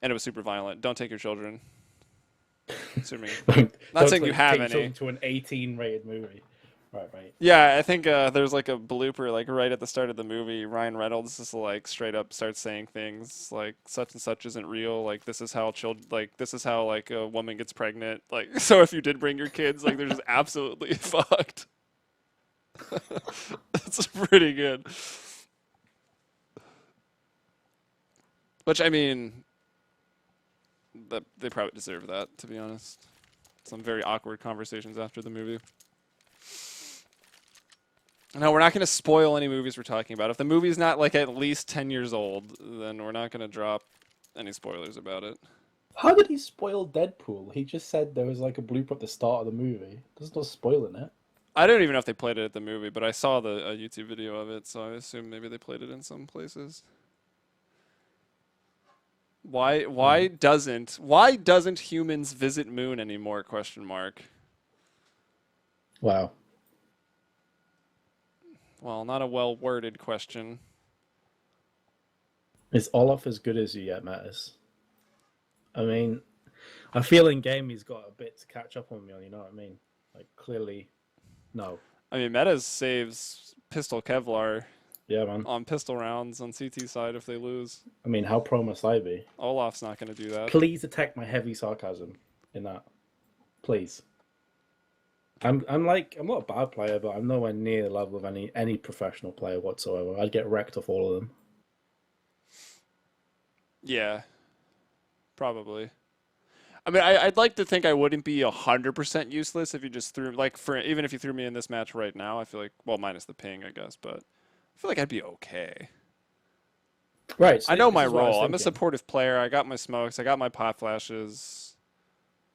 Speaker 3: And it was super violent. Don't take your children. Assuming. Not saying you have any.
Speaker 4: To an 18-rated movie. Right.
Speaker 3: Yeah, I think there's like a blooper like right at the start of the movie. Ryan Reynolds just like straight up starts saying things like such and such isn't real. Like this is how like a woman gets pregnant. Like so if you did bring your kids, like they're just absolutely fucked. That's pretty good. Which I mean, they probably deserve that, to be honest. Some very awkward conversations after the movie. No, we're not going to spoil any movies we're talking about. If the movie's not like at least 10 years old, then we're not going to drop any spoilers about it.
Speaker 4: How did he spoil Deadpool? He just said there was like a blooper at the start of the movie. There's no spoiling it.
Speaker 3: I don't even know if they played it at the movie, but I saw a YouTube video of it, so I assume maybe they played it in some places. Why doesn't humans visit Moon anymore? ?
Speaker 4: Wow.
Speaker 3: Well, not a well-worded question.
Speaker 4: Is Olaf as good as you yet, Metuz? I mean, I feel in game he's got a bit to catch up on me on, you know what I mean? Like, clearly, no.
Speaker 3: I mean, Metuz saves Pistol Kevlar
Speaker 4: Yeah, man.
Speaker 3: on pistol rounds on CT side if they lose.
Speaker 4: I mean, how pro must I be?
Speaker 3: Olaf's not going to do that.
Speaker 4: Please detect my heavy sarcasm in that. Please. I'm not a bad player, but I'm nowhere near the level of any professional player whatsoever. I'd get wrecked off all of them.
Speaker 3: Yeah, probably. I mean, I'd like to think I wouldn't be 100% useless if you just threw even if you threw me in this match right now. I feel like, well, minus the ping, I guess, but I feel like I'd be okay.
Speaker 4: Right. So
Speaker 3: I know my
Speaker 4: this is what I was
Speaker 3: role. I'm a
Speaker 4: thinking.
Speaker 3: supportive player. I got my smokes. I got my pot flashes.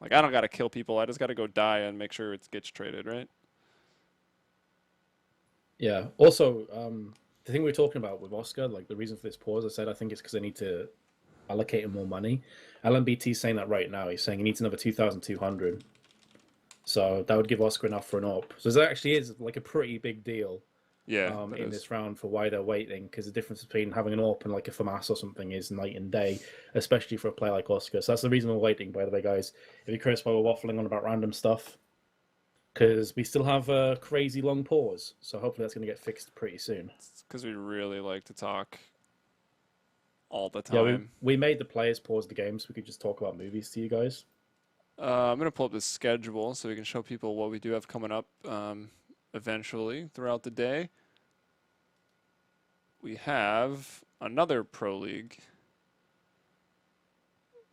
Speaker 3: Like, I don't got to kill people. I just got to go die and make sure it gets traded, right?
Speaker 4: Yeah. Also, the thing we were talking about with Oscar, like the reason for this pause, I said I think it's because I need to allocating more money. LMBT's saying that right now. He's saying he needs another 2,200. So that would give Oscar enough for an AWP. So that actually is like a pretty big deal
Speaker 3: Yeah,
Speaker 4: in this round for why they're waiting, because the difference between having an AWP and like a FAMAS or something is night and day, especially for a player like Oscar. So that's the reason we're waiting, by the way, guys. If you're curious why we're waffling on about random stuff, because we still have a crazy long pause. So hopefully that's going to get fixed pretty soon.
Speaker 3: because we really like to talk all the
Speaker 4: Yeah,
Speaker 3: time.
Speaker 4: we made the players pause the game so we could just talk about movies to you guys.
Speaker 3: I'm going to pull up the schedule so we can show people what we do have coming up eventually throughout the day. We have another Pro League.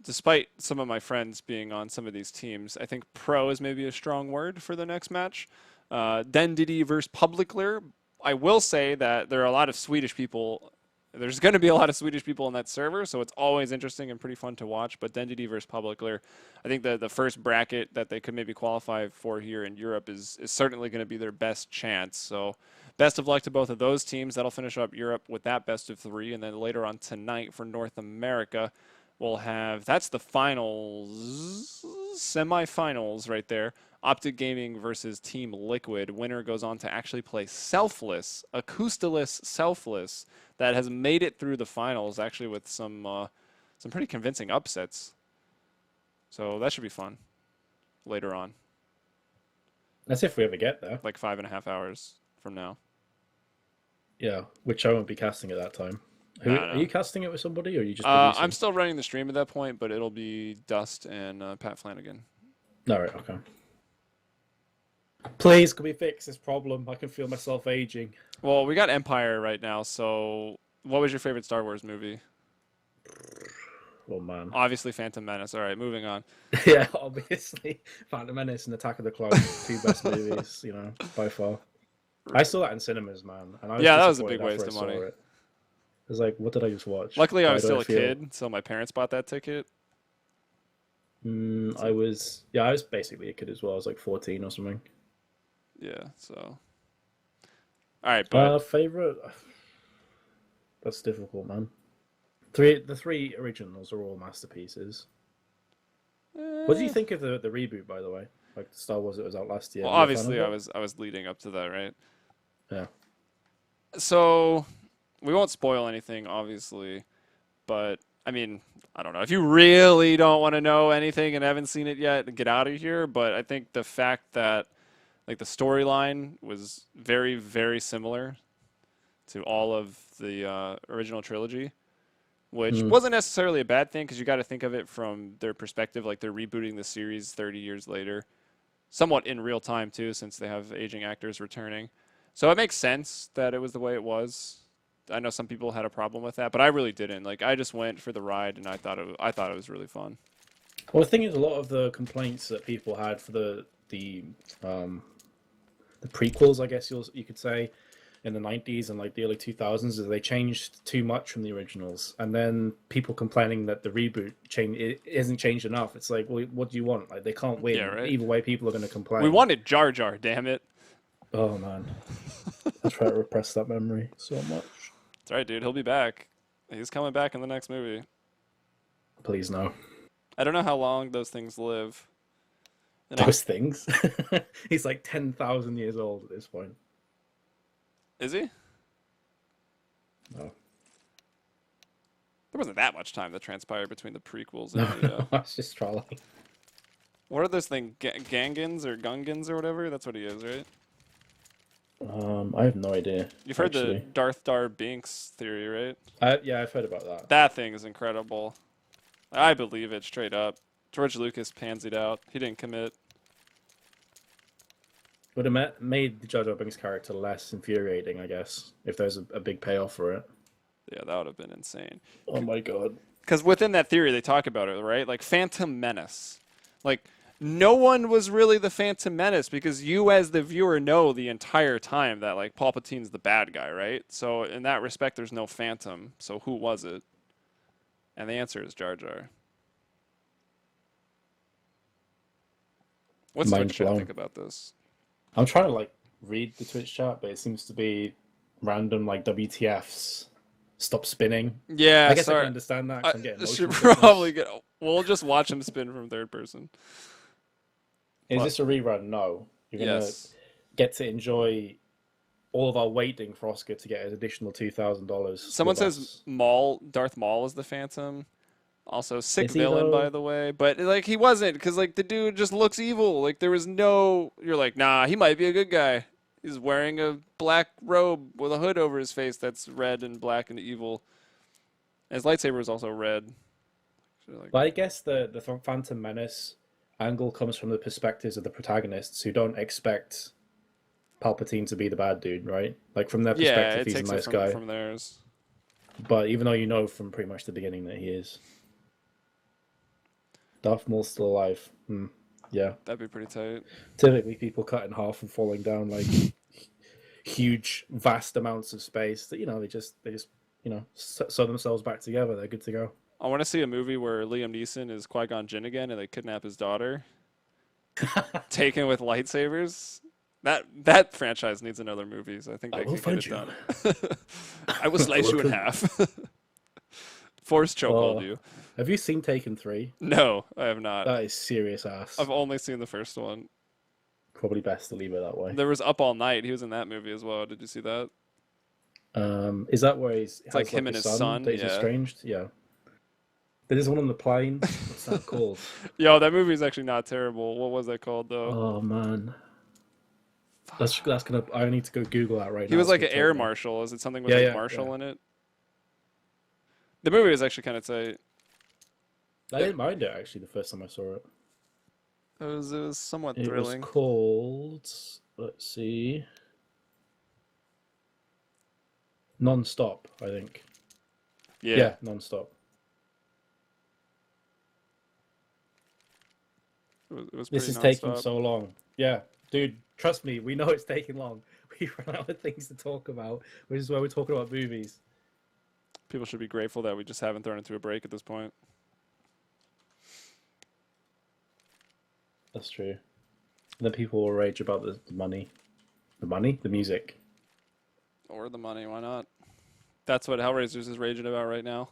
Speaker 3: Despite some of my friends being on some of these teams, I think pro is maybe a strong word for the next match. Dendity versus Publicler. I will say that there are a lot of Swedish people. There's going to be a lot of Swedish people in that server, so it's always interesting and pretty fun to watch. But Dendity versus Publicler, I think the first bracket that they could maybe qualify for here in Europe is certainly going to be their best chance. So best of luck to both of those teams. That'll finish up Europe with that best of three. And then later on tonight for North America, we'll have, that's the finals, semifinals right there. Optic Gaming versus Team Liquid. Winner goes on to actually play Selfless, Acoustaless Selfless, that has made it through the finals, actually with some pretty convincing upsets. So that should be fun later on.
Speaker 4: That's if we ever get there.
Speaker 3: Like 5.5 hours from now.
Speaker 4: Yeah, which I won't be casting at that time.
Speaker 3: No.
Speaker 4: Are you casting it with somebody, or are you just
Speaker 3: I'm still running the stream at that point, but it'll be Dust and Pat Flanagan.
Speaker 4: All right, okay. Please, can we fix this problem? I can feel myself aging.
Speaker 3: Well, we got Empire right now, so what was your favorite Star Wars movie?
Speaker 4: Oh, man.
Speaker 3: Obviously, Phantom Menace. All right, moving on.
Speaker 4: Yeah, obviously. Phantom Menace and Attack of the Clones, two best movies, by far. I saw that in cinemas, man. And I was
Speaker 3: that was a big
Speaker 4: disappointed
Speaker 3: waste
Speaker 4: after
Speaker 3: of
Speaker 4: I saw
Speaker 3: money.
Speaker 4: it. I was like, what did I just watch?
Speaker 3: Luckily, I
Speaker 4: Why
Speaker 3: was
Speaker 4: do
Speaker 3: still a
Speaker 4: feel-
Speaker 3: kid, so my parents bought that ticket.
Speaker 4: I was basically a kid as well. I was like 14 or something.
Speaker 3: Yeah, so. All right, but
Speaker 4: Favorite? That's difficult, man. The three originals are all masterpieces. What do you think of the reboot, by the way? Like Star Wars that was out last year.
Speaker 3: well,
Speaker 4: Were you a fan
Speaker 3: obviously,
Speaker 4: of
Speaker 3: I was leading up to that, right?
Speaker 4: Yeah.
Speaker 3: So, we won't spoil anything, obviously, but I mean, I don't know. If you really don't want to know anything and haven't seen it yet, get out of here. But I think the fact that like the storyline was very, very similar to all of the original trilogy, which wasn't necessarily a bad thing because you got to think of it from their perspective. Like they're rebooting the series 30 years later, somewhat in real time too, since they have aging actors returning. So it makes sense that it was the way it was. I know some people had a problem with that, but I really didn't. Like I just went for the ride, and I thought it was really fun.
Speaker 4: Well, the thing is, a lot of the complaints that people had for the prequels, I guess you could say, in the 90s and like the early 2000s, is they changed too much from the originals, and then people complaining that the reboot it isn't changed enough. It's like, well, what do you want? Like they can't win.
Speaker 3: Yeah, right.
Speaker 4: Either way, people are going to complain.
Speaker 3: We wanted Jar Jar, damn it.
Speaker 4: Oh man, I try to repress that memory so much.
Speaker 3: That's right, dude. He'll be back. He's coming back in the next movie.
Speaker 4: Please no.
Speaker 3: I don't know how long those things live. And
Speaker 4: Those things. He's like 10,000 years old at this point.
Speaker 3: Is he?
Speaker 4: No.
Speaker 3: There wasn't that much time that transpired between the prequels
Speaker 4: No,
Speaker 3: and the.
Speaker 4: I was just trolling.
Speaker 3: What are those things? Gangans or Gungans or whatever? That's what he is, right?
Speaker 4: I have no idea.
Speaker 3: You've heard
Speaker 4: actually.
Speaker 3: the Darth Dar Binks theory, right?
Speaker 4: Yeah, I've heard about that.
Speaker 3: That thing is incredible. I believe it straight up. George Lucas pansied out. He didn't commit.
Speaker 4: Would have made the Jar Jar Binks character less infuriating, I guess, if there's a big payoff for it.
Speaker 3: Yeah, that would have been insane.
Speaker 4: Oh my god.
Speaker 3: Because within that theory, they talk about it, right? Like Phantom Menace. Like, no one was really the Phantom Menace because you, as the viewer, know the entire time that, like, Palpatine's the bad guy, right? So, in that respect, there's no Phantom. So, who was it? And the answer is Jar Jar. What's
Speaker 4: Mind
Speaker 3: Twitch chat
Speaker 4: blown.
Speaker 3: think about this?
Speaker 4: I'm trying to, like, read the Twitch chat, but it seems to be random, like, WTFs stop spinning.
Speaker 3: Yeah,
Speaker 4: I guess I
Speaker 3: sorry.
Speaker 4: can understand that. 'Cause I'm getting
Speaker 3: Should
Speaker 4: motion sickness.
Speaker 3: probably get. We'll just watch him spin from third person.
Speaker 4: Is
Speaker 3: What?
Speaker 4: this a rerun? No. You're gonna
Speaker 3: Yes.
Speaker 4: get to enjoy all of our waiting for Oscar to get an additional $2,000.
Speaker 3: Someone says Darth Maul is the Phantom. Also, sick
Speaker 4: Is he,
Speaker 3: villain,
Speaker 4: though?
Speaker 3: by the way. But like, he wasn't, because like the dude just looks evil. Like there was no. You're like, nah, he might be a good guy. He's wearing a black robe with a hood over his face that's red and black and evil. And his lightsaber is also red. So, like,
Speaker 4: But I guess the Phantom Menace angle comes from the perspectives of the protagonists who don't expect Palpatine to be the bad dude, right? Like from their
Speaker 3: yeah,
Speaker 4: perspective,
Speaker 3: it
Speaker 4: he's
Speaker 3: takes
Speaker 4: a
Speaker 3: it
Speaker 4: nice guy.
Speaker 3: from theirs.
Speaker 4: But even though you know from pretty much the beginning that he is. Darth Maul's still alive. Yeah.
Speaker 3: That'd be pretty tight.
Speaker 4: Typically people cut in half and falling down like huge, vast amounts of space that, they just sew themselves back together. They're good to go.
Speaker 3: I want to see a movie where Liam Neeson is Qui-Gon Jinn again and they kidnap his daughter. Taken with lightsabers. That franchise needs another movie, so I think they can get it done. I will slice you in half. Force chokehold you.
Speaker 4: Have you seen Taken 3?
Speaker 3: No, I have not.
Speaker 4: That is serious ass.
Speaker 3: I've only seen the first one.
Speaker 4: Probably best to leave it that way.
Speaker 3: There was Up All Night. He was in that movie as well. Did you see that?
Speaker 4: Is that where it's
Speaker 3: like him and his son?
Speaker 4: That he's
Speaker 3: Yeah.
Speaker 4: estranged? Yeah. There's one on the plane. What's that called?
Speaker 3: Yo, that movie is actually not terrible. What was that called though?
Speaker 4: Oh man. That's gonna. I need to go Google that right now.
Speaker 3: He was like an
Speaker 4: It's
Speaker 3: air
Speaker 4: gonna tell me.
Speaker 3: marshal. Is it something with
Speaker 4: Yeah,
Speaker 3: like
Speaker 4: yeah,
Speaker 3: Marshall
Speaker 4: yeah.
Speaker 3: in it? The movie was actually kind of tight.
Speaker 4: I didn't mind it actually the first time I saw it.
Speaker 3: It was somewhat
Speaker 4: It
Speaker 3: thrilling.
Speaker 4: was called. Let's see. Non-stop, I think. Yeah, non-stop.
Speaker 3: It was
Speaker 4: This
Speaker 3: pretty
Speaker 4: is taking
Speaker 3: nonstop.
Speaker 4: so long. Yeah, dude, trust me, we know it's taking long. We run out of things to talk about, which is why we're talking about movies.
Speaker 3: People should be grateful that we just haven't thrown into a break at this point.
Speaker 4: That's true. And then people will rage about the money. The money? The music.
Speaker 3: Or the money, why not? That's what HellRaisers is raging about right now.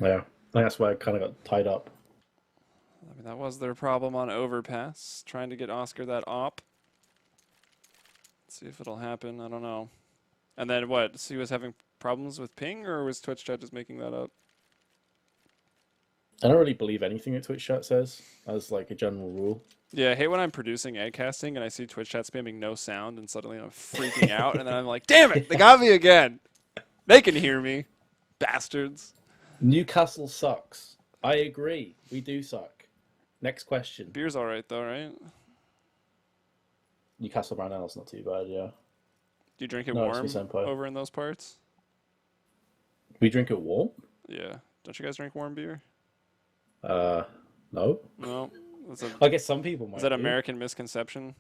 Speaker 4: Yeah, I think that's why I kind of got tied up.
Speaker 3: I mean, that was their problem on Overpass, trying to get Oscar that op. Let's see if it'll happen. I don't know. And then what? So he was having problems with ping, or was Twitch chat just making that up?
Speaker 4: I don't really believe anything that Twitch chat says, as like a general rule.
Speaker 3: Yeah, I hate when I'm producing adcasting and I see Twitch chat spamming no sound, and suddenly I'm freaking out, and then I'm like, damn it, they got me again. They can hear me. Bastards.
Speaker 4: Newcastle sucks. I agree. We do suck. Next question.
Speaker 3: Beer's alright though, right?
Speaker 4: Newcastle Brown Ale's not too bad, yeah.
Speaker 3: Do you drink it
Speaker 4: No,
Speaker 3: warm
Speaker 4: it's Senpai.
Speaker 3: over in those parts?
Speaker 4: We drink it warm?
Speaker 3: Yeah. Don't you guys drink warm beer?
Speaker 4: No.
Speaker 3: No.
Speaker 4: I guess some people might.
Speaker 3: Is that
Speaker 4: do.
Speaker 3: American misconception?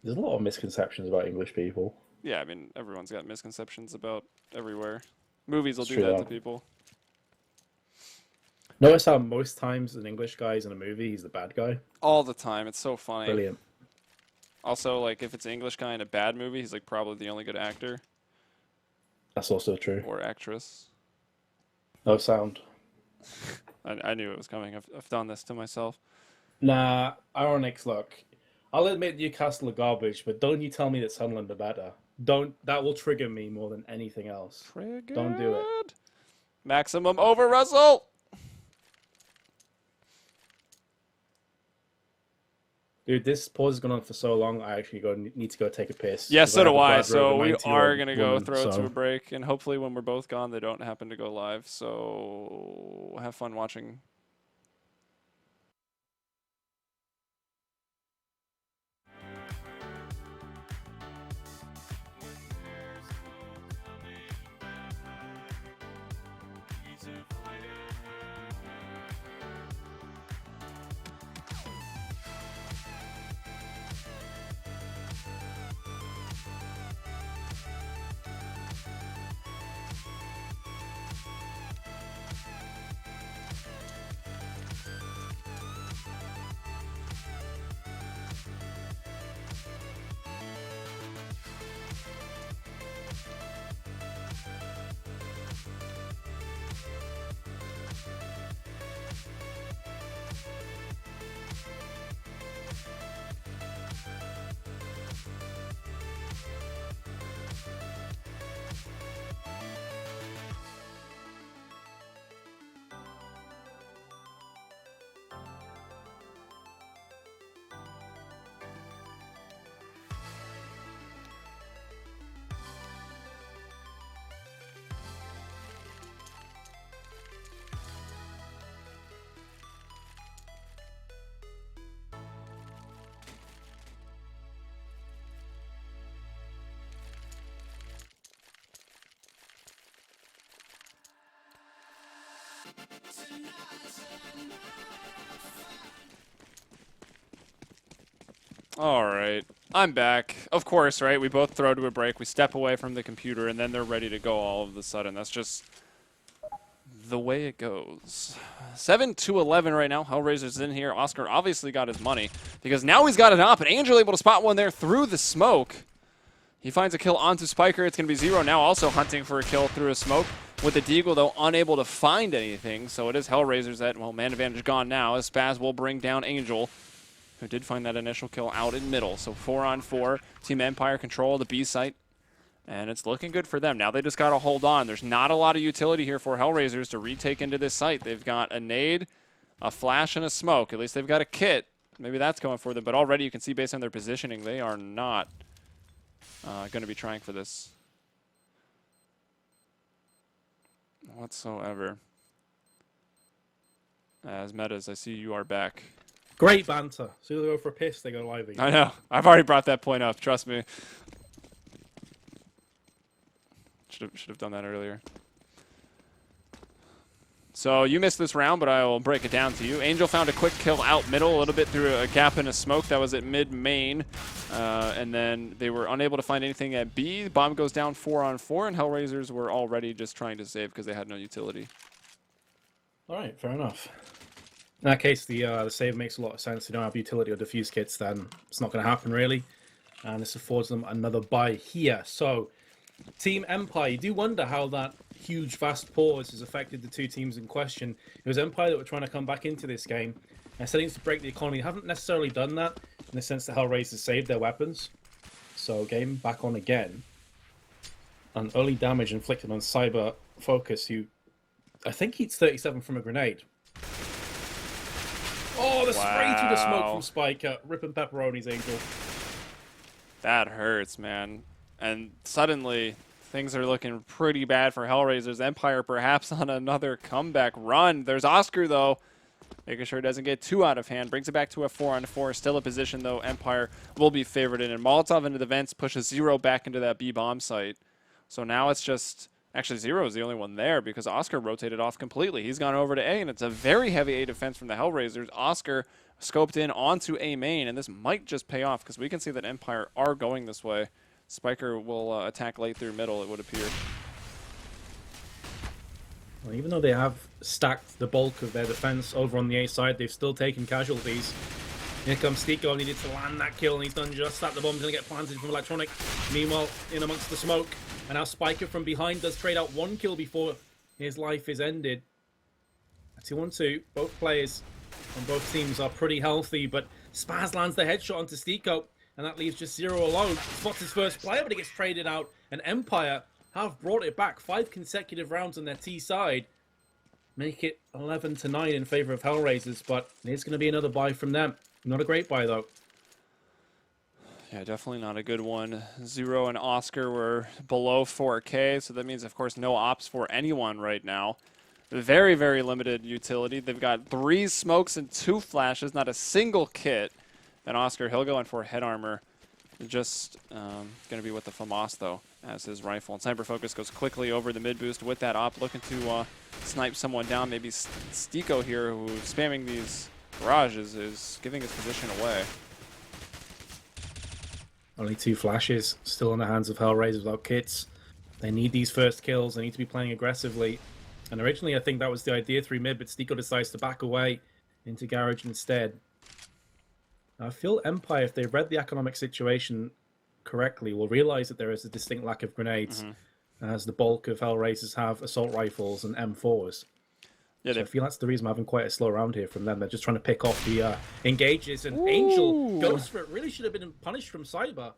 Speaker 4: There's a lot of misconceptions about English people.
Speaker 3: Yeah, I mean, everyone's got misconceptions about everywhere. Movies will
Speaker 4: It's
Speaker 3: do
Speaker 4: true,
Speaker 3: that
Speaker 4: though.
Speaker 3: to people.
Speaker 4: Notice how most times an English guy is in a movie, he's the bad guy.
Speaker 3: All the time. It's so funny.
Speaker 4: Brilliant.
Speaker 3: Also, like, if it's an English guy in a bad movie, he's, like, probably the only good actor
Speaker 4: That's also true.
Speaker 3: or actress.
Speaker 4: No sound.
Speaker 3: I knew it was coming. I've done this to myself.
Speaker 4: Nah, Ironix, look. I'll admit Newcastle are garbage, but don't you tell me that Sunderland are better. That will trigger me more than anything else.
Speaker 3: Triggered.
Speaker 4: Don't do it.
Speaker 3: Maximum over, Russell!
Speaker 4: Dude, this pause has gone on for so long, I actually need to go take a piss.
Speaker 3: Yeah,
Speaker 4: 'cause
Speaker 3: so do
Speaker 4: have a
Speaker 3: I.
Speaker 4: bad
Speaker 3: So
Speaker 4: road, a
Speaker 3: we
Speaker 4: 90-year-old
Speaker 3: are going to go
Speaker 4: woman,
Speaker 3: throw it to
Speaker 4: so-
Speaker 3: a break. And hopefully when we're both gone, they don't happen to go live. So have fun watching. All right, I'm back. Of course, right? We both throw to a break. We step away from the computer, and then they're ready to go all of a sudden. That's just the way it goes. 7-11 right now. HellRaisers in here. Oscar obviously got his money because now he's got an op, and Angel able to spot one there through the smoke. He finds a kill onto Spiker. It's going to be Zero now also hunting for a kill through a smoke. With the Deagle, though, unable to find anything. So it is HellRaisers that, well, man advantage gone now as Spaz will bring down Angel, who did find that initial kill out in middle. So 4-on-4. Team Empire control the B site. And it's looking good for them. Now they just got to hold on. There's not a lot of utility here for HellRaisers to retake into this site. They've got a nade, a flash, and a smoke. At least they've got a kit. Maybe that's going for them. But already you can see based on their positioning, they are not going to be trying for this whatsoever. As Metuz, I see you are back.
Speaker 4: Great banter. As soon as they go for a piss, they go live again.
Speaker 3: I know. I've already brought that point up. Trust me. Should have done that earlier. So you missed this round, but I will break it down to you. Angel found a quick kill out middle, a little bit through a gap in a smoke. That was at mid-main. And then they were unable to find anything at B. The bomb goes down 4-on-4, and HellRaisers were already just trying to save because they had no utility.
Speaker 4: All right, fair enough. In that case, the save makes a lot of sense. They don't have utility or defuse kits, then it's not going to happen, really. And this affords them another buy here. So, Team Empire, you do wonder how that huge, fast pause has affected the two teams in question. It was Empire that were trying to come back into this game. And settings to break the economy haven't necessarily done that, in the sense that HellRaisers saved their weapons. So, game back on again. And early damage inflicted on Cyber Focus, who I think eats 37 from a grenade. Oh, the spray through the smoke from Spiker. Ripping pepperonis, Angel.
Speaker 3: That hurts, man. And suddenly, things are looking pretty bad for HellRaisers. Empire perhaps on another comeback run. There's Oscar, though, making sure it doesn't get too out of hand. Brings it back to a 4-on-4. Still a position, though. Empire will be favored in. And Molotov into the vents pushes Zero back into that B-bomb site. So now it's just... Actually, Zero is the only one there because Oscar rotated off completely. He's gone over to A, and it's a very heavy A defense from the HellRaisers. Oscar scoped in onto A main, and this might just pay off because we can see that Empire are going this way. Spiker will attack late through middle, it would appear.
Speaker 4: Well, even though they have stacked the bulk of their defense over on the A side, they've still taken casualties. Here comes Stiko, needed to land that kill, and he's done just that. The bomb's going to get planted from Electronic. Meanwhile, in amongst the smoke. And now Spiker from behind does trade out one kill before his life is ended. 2-on-2. Both players on both teams are pretty healthy, but Spaz lands the headshot onto Stiko, and that leaves just Zero alone. Spots his first player, but he gets traded out. And Empire have brought it back 5 consecutive rounds on their T side. Make it 11-9 in favor of HellRaisers, but there's going to be another buy from them. Not a great buy, though.
Speaker 3: Yeah, definitely not a good one. Zero and Oscar were below 4K, so that means, of course, no ops for anyone right now. Very, very limited utility. They've got 3 smokes and 2 flashes, not a single kit. And Oscar, he'll go in for head armor. Just going to be with the FAMAS, though, as his rifle. And Cyber Focus goes quickly over the mid boost with that op, looking to snipe someone down. Maybe Stiko here, who's spamming these garages, is giving his position away.
Speaker 4: Only 2 flashes, still in the hands of HellRaisers without kits. They need these first kills. They need to be playing aggressively. And originally, I think that was the idea through mid, but Stiko decides to back away into Garage instead. I feel Empire, if they've read the economic situation correctly, will realize that there is a distinct lack of grenades, as the bulk of HellRaisers have assault rifles and M4s. Yeah, so I feel that's the reason I'm having quite a slow round here from them. They're just trying to pick off the engages, and Angel goes for it. Really should have been punished from Cyber,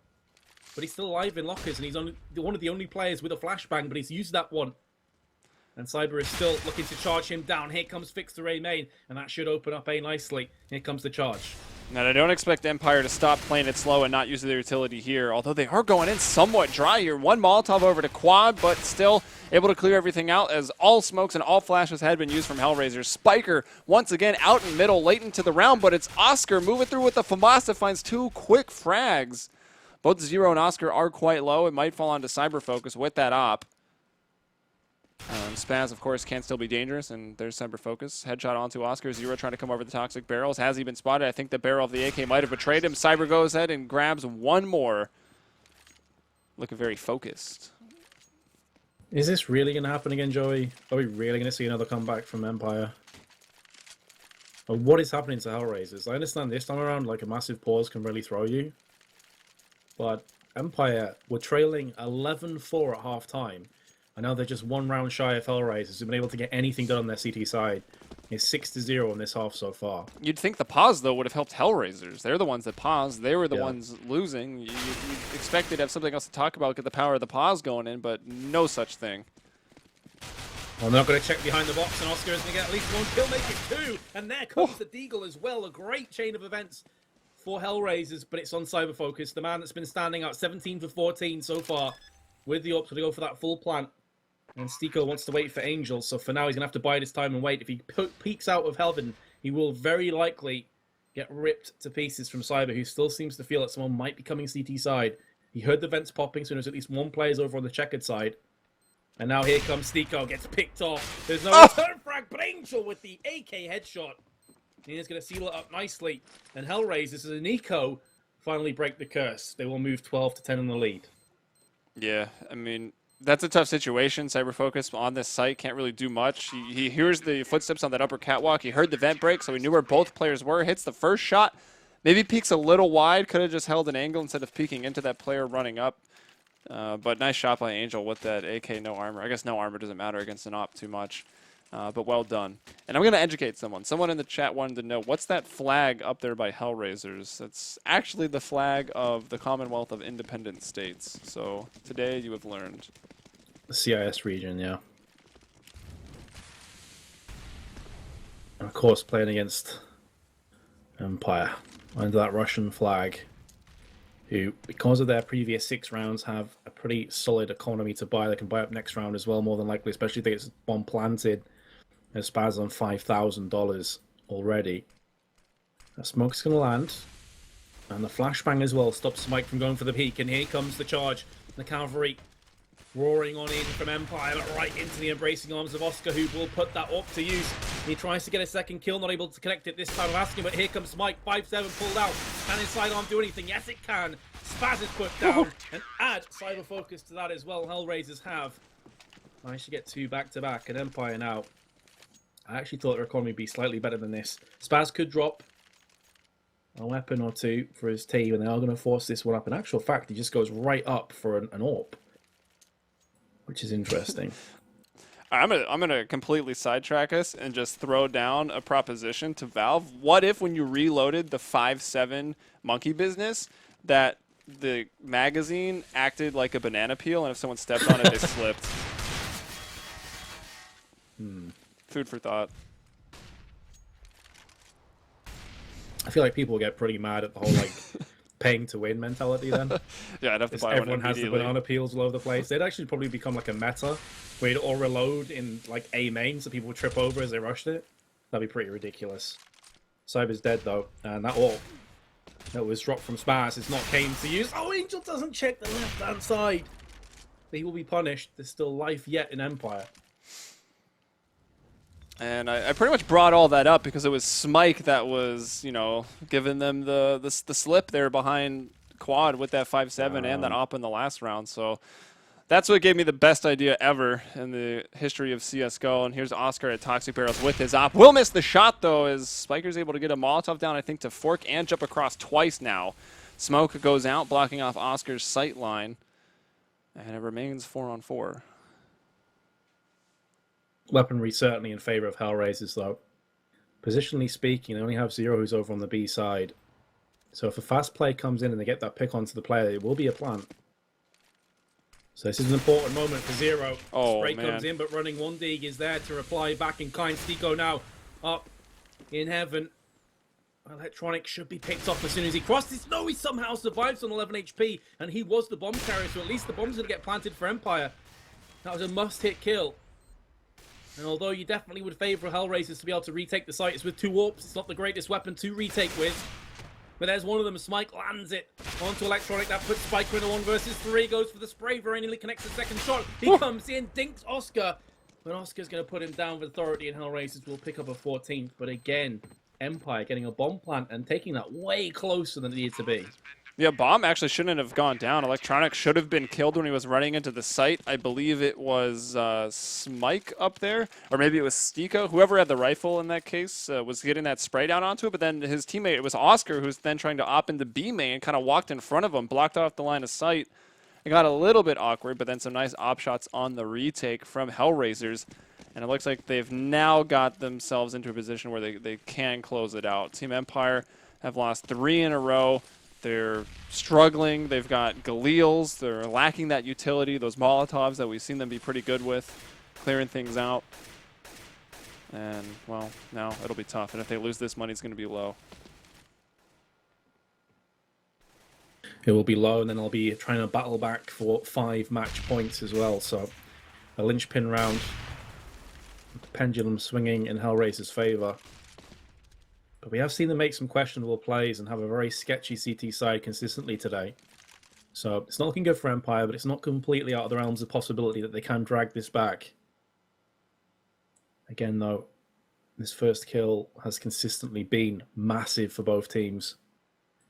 Speaker 4: but he's still alive in lockers, and he's one of the only players with a flashbang, but he's used that one. And Cyber is still looking to charge him down. Here comes Fix the Ray main, and that should open up A nicely. Here comes the charge.
Speaker 3: Now, I don't expect Empire to stop playing it slow and not use their utility here, although they are going in somewhat dry here. One Molotov over to Quad, but still able to clear everything out as all smokes and all flashes had been used from HellRaisers. Spiker, once again, out in middle, late into the round, but it's Oscar moving through with the FAMAS that finds 2 quick frags. Both Zero and Oscar are quite low. It might fall onto Cyber Focus with that op. Spaz, of course, can still be dangerous, and there's Cyber Focus. Headshot onto Oscar. Zero trying to come over the toxic barrels. Has he been spotted? I think the barrel of the AK might have betrayed him. Cyber goes ahead and grabs one more. Looking very focused.
Speaker 4: Is this really going to happen again, Joey? Are we really going to see another comeback from Empire? Or what is happening to HellRaisers? I understand this time around, like, a massive pause can really throw you. But Empire were trailing 11-4 at half-time. And now they're just one round shy of HellRaisers who've been able to get anything done on their CT side. It's 6-0 in this half so far.
Speaker 3: You'd think the pause, though, would have helped HellRaisers. They're the ones that paused. They were the ones losing. You expected to have something else to talk about, get the power of the pause going in, but no such thing.
Speaker 4: Well, they're not going to check behind the box, and Oscar is going to get at least one kill, make it two. And there comes the Deagle as well. A great chain of events for HellRaisers, but it's on Cyber Focus. The man that's been standing out 17 for 14 so far with the ops to go for that full plant. And Stiko wants to wait for Angel, so for now he's going to have to bide his time and wait. If he peeks out of Heaven, he will very likely get ripped to pieces from Cyber, who still seems to feel that someone might be coming CT side. He heard the vents popping, so there's at least one player's over on the checkered side. And now here comes Stiko, gets picked off. There's no return frag, but Angel with the AK headshot. He's going to seal it up nicely. And HellRaisers and Nico finally break the curse. They will move 12-10 in the lead.
Speaker 3: Yeah, I mean, that's a tough situation. Cyber Focus on this site can't really do much. He hears the footsteps on that upper catwalk. He heard the vent break, so he knew where both players were. Hits the first shot. Maybe peeks a little wide. Could have just held an angle instead of peeking into that player running up. But nice shot by Angel with that AK, no armor. I guess no armor doesn't matter against an op too much. But well done. And I'm going to educate someone. Someone in the chat wanted to know, what's that flag up there by HellRaisers? That's actually the flag of the Commonwealth of Independent States. So today you have learned.
Speaker 4: The CIS region, yeah. And of course, playing against Empire under that Russian flag, who, because of their previous 6 rounds, have a pretty solid economy to buy. They can buy up next round as well, more than likely, especially if they get bomb planted. Their Spaz on $5,000 already. That smoke's going to land. And the flashbang as well stops Mike from going for the peak. And here comes the charge. The cavalry roaring on in from Empire, but right into the embracing arms of Oscar, who will put that up to use. He tries to get a second kill, not able to connect it this time of asking, but here comes Mike, 5-7 pulled out. Can his sidearm do anything? Yes, it can. Spaz is put down, and add Cyber Focus to that as well. HellRaisers have managed to get 2 back-to-back, and Empire now. I actually thought their economy would be slightly better than this. Spaz could drop a weapon or 2 for his team, and they are going to force this one up. In actual fact, he just goes right up for an AWP, which is interesting.
Speaker 3: I'm gonna completely sidetrack us and just throw down a proposition to Valve. What if, when you reloaded the 5.7 monkey business, that the magazine acted like a banana peel, and if someone stepped on it, they slipped? Food for thought.
Speaker 4: I feel like people get pretty mad at the whole like paying to win mentality then.
Speaker 3: Yeah, I'd have to buy
Speaker 4: everyone
Speaker 3: one
Speaker 4: has the
Speaker 3: immediately.
Speaker 4: banana peels all over the place. They'd actually probably become like a meta where you'd all reload in like A main so people would trip over as they rushed it. That'd be pretty ridiculous. Cyber's dead though, and that all that was dropped from Spaz is not Kane to use. Oh, Angel doesn't check the left hand side. But he will be punished. There's still life yet in Empire.
Speaker 3: And I pretty much brought all that up because it was Smike that was, you know, giving them the slip there behind Quad with that 5.7 and that op in the last round. So that's what gave me the best idea ever in the history of CSGO. And here's Oscar at Toxic Barrels with his op. Will miss the shot, though, as Spiker's able to get a Molotov down, I think, to fork and jump across twice now. Smoke goes out, blocking off Oscar's sight line. And it remains 4-on-4.
Speaker 4: Weaponry certainly in favor of HellRaisers, though. Positionally speaking, they only have Zero who's over on the B side. So if a fast play comes in and they get that pick onto the player, it will be a plant. So this is an important moment for Zero.
Speaker 3: Oh,
Speaker 4: Spray
Speaker 3: man.
Speaker 4: comes in, but running one dig is there to reply back in kind. Stiko now up in heaven. Electronic should be picked off as soon as he crosses. No, he somehow survives on 11 HP, and he was the bomb carrier, so at least the bomb's going to get planted for Empire. That was a must-hit kill. And although you definitely would favor HellRaisers to be able to retake the site, it's with 2 AWPs. It's not the greatest weapon to retake with. But there's one of them. Smike lands it onto Electronic. That puts Spiker in a 1 versus 3. Goes for the spray. Very nearly connects the second shot. He comes in, dinks Oscar. when Oscar's going to put him down with authority and HellRaisers will pick up a 14th. But again, Empire getting a bomb plant and taking that way closer than it needed to be.
Speaker 3: Yeah, bomb actually shouldn't have gone down. Electronic should have been killed when he was running into the site. I believe it was Smike up there, or maybe it was Stiko. Whoever had the rifle in that case was getting that spray down onto it, but then his teammate, it was Oscar, who was then trying to op into B main, kind of walked in front of him, blocked off the line of sight. It got a little bit awkward, but then some nice op shots on the retake from HellRaisers. And it looks like they've now got themselves into a position where they can close it out. Team Empire have lost 3 in a row. They're struggling. They've got Galils. They're lacking that utility, those Molotovs that we've seen them be pretty good with, clearing things out. And, well, now it'll be tough. And if they lose this, money's going to be low.
Speaker 4: It will be low, and then I'll be trying to battle back for 5 match points as well. So a linchpin round, the pendulum swinging in HellRaiser's favor. But we have seen them make some questionable plays and have a very sketchy CT side consistently today. So it's not looking good for Empire, but it's not completely out of the realms of possibility that they can drag this back. Again, though, this first kill has consistently been massive for both teams.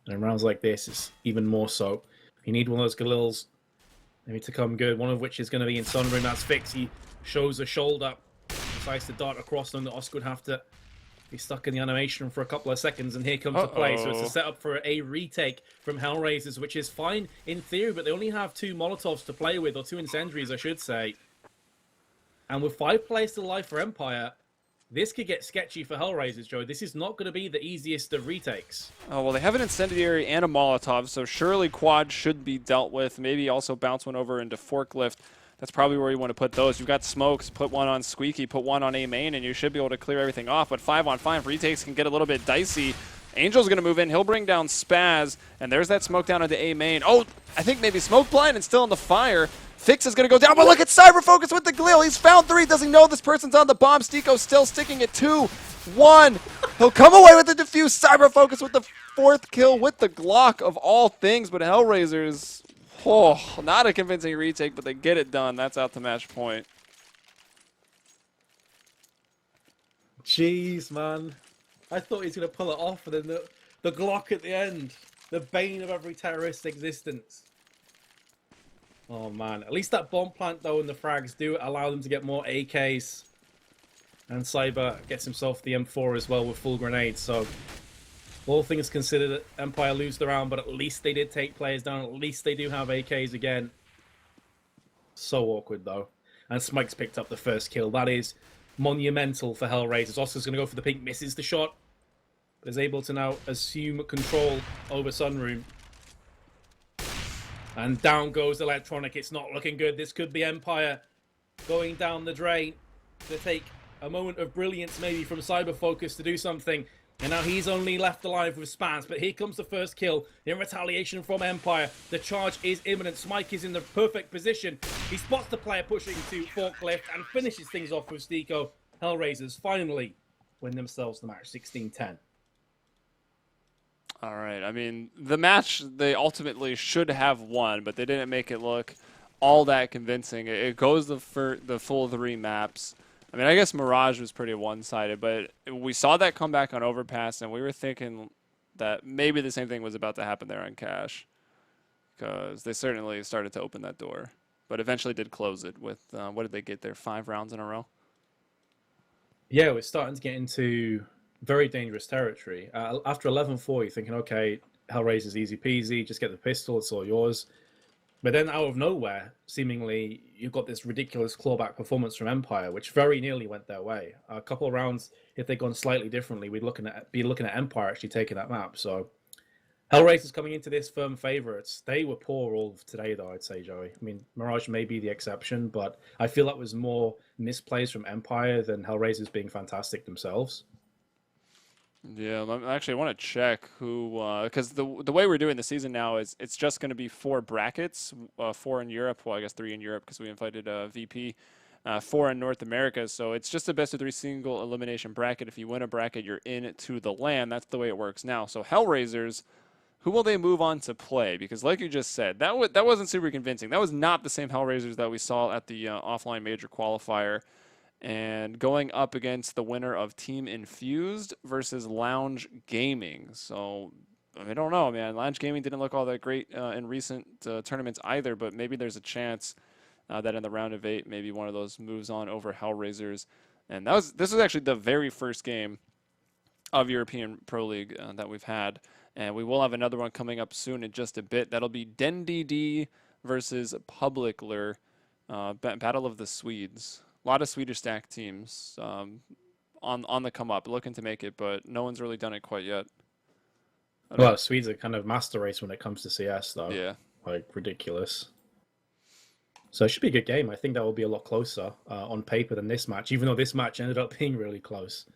Speaker 4: And in rounds like this, it's even more so. You need one of those Galils maybe to come good, one of which is going to be in Sunroom. That's Fix. He shows a shoulder, decides to dart across them that Oscar would have to be stuck in the animation for a couple of seconds, and here comes the play. So it's a setup for a retake from HellRaisers, which is fine in theory, but they only have 2 Molotovs to play with, or 2 incendiaries, I should say. And with 5 players still alive for Empire, this could get sketchy for HellRaisers, Joe. This is not going to be the easiest of retakes.
Speaker 3: Oh, well, they have an incendiary and a Molotov, so surely quad should be dealt with. Maybe also bounce one over into forklift. That's probably where you want to put those. You've got smokes, put one on Squeaky, put one on A main, and you should be able to clear everything off. But 5-on-5 retakes can get a little bit dicey. Angel's going to move in. He'll bring down Spaz, and there's that smoke down into A main. Oh, I think maybe smoke blind and still in the fire. Fix is going to go down, but look at Cyber Focus with the Glil. He's found 3, doesn't know this person's on the bomb. Stiko's still sticking at 2-1. He'll come away with the defuse. Cyber Focus with the 4th kill with the Glock of all things, but HellRaisers, oh, not a convincing retake, but they get it done. That's out to match point.
Speaker 4: Jeez, man. I thought he was going to pull it off, and then the Glock at the end. The bane of every terrorist's existence. Oh, man. At least that bomb plant, though, and the frags do allow them to get more AKs. And Cyber gets himself the M4 as well with full grenades. So, all things considered, Empire lose the round, but at least they did take players down. At least they do have AKs again. So awkward, though. And Smike's picked up the first kill. That is monumental for HellRaisers. Oscar's going to go for the pink, misses the shot. But is able to now assume control over Sunroom. And down goes Electronic. It's not looking good. This could be Empire going down the drain to take a moment of brilliance maybe from Cyber Focus to do something. And now he's only left alive with Spaz. But here comes the first kill in retaliation from Empire. The charge is imminent. Smike is in the perfect position. He spots the player pushing to forklift and finishes things off with Stiko. HellRaisers finally win themselves the match 16-10.
Speaker 3: All right. I mean, the match they ultimately should have won, but they didn't make it look all that convincing. It goes the full 3 maps. I mean, I guess Mirage was pretty one-sided, but we saw that comeback on Overpass, and we were thinking that maybe the same thing was about to happen there on Cash, because they certainly started to open that door, but eventually did close it with, what did they get there, 5 rounds in a row?
Speaker 4: Yeah, we're starting to get into very dangerous territory. After 11-4, you're thinking, okay, HellRaiser's easy peasy, just get the pistol, it's all yours. But then out of nowhere, seemingly, you've got this ridiculous clawback performance from Empire, which very nearly went their way. A couple of rounds, if they'd gone slightly differently, we'd be looking at Empire actually taking that map. So HellRaisers coming into this firm favourites. They were poor all of today, though, I'd say, Joey. I mean, Mirage may be the exception, but I feel that was more misplays from Empire than HellRaisers being fantastic themselves.
Speaker 3: Yeah, actually, I want to check who, because the way we're doing the season now is it's just going to be 4 brackets, 4 in Europe, well, I guess 3 in Europe because we invited VP, 4 in North America. So it's just a best of 3 single elimination bracket. If you win a bracket, you're in to the LAN. That's the way it works now. So HellRaisers, who will they move on to play? Because like you just said, that wasn't super convincing. That was not the same HellRaisers that we saw at the offline major qualifier. and going up against the winner of Team Infused versus Lounge Gaming. So I don't know, man. Lounge Gaming didn't look all that great in recent tournaments either, but maybe there's a chance that in the round of 8, maybe one of those moves on over HellRaisers. And this was actually the very first game of European Pro League that we've had. And we will have another one coming up soon in just a bit. That'll be DenDD versus Publicler, Battle of the Swedes. A lot of Swedish stack teams on the come up, looking to make it, but no one's really done it quite yet.
Speaker 4: Well, Swedes are kind of master race when it comes to CS, though.
Speaker 3: Yeah.
Speaker 4: Like, ridiculous. So it should be a good game. I think that will be a lot closer on paper than this match, even though this match ended up being really close.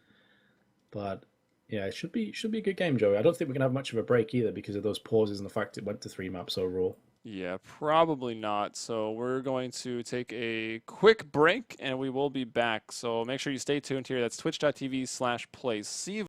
Speaker 4: But yeah, it should be a good game, Joey. I don't think we're gonna have much of a break either because of those pauses and the fact it went to 3 maps overall.
Speaker 3: Yeah, probably not. So we're going to take a quick break and we will be back. So make sure you stay tuned here. That's twitch.tv/play CEVO.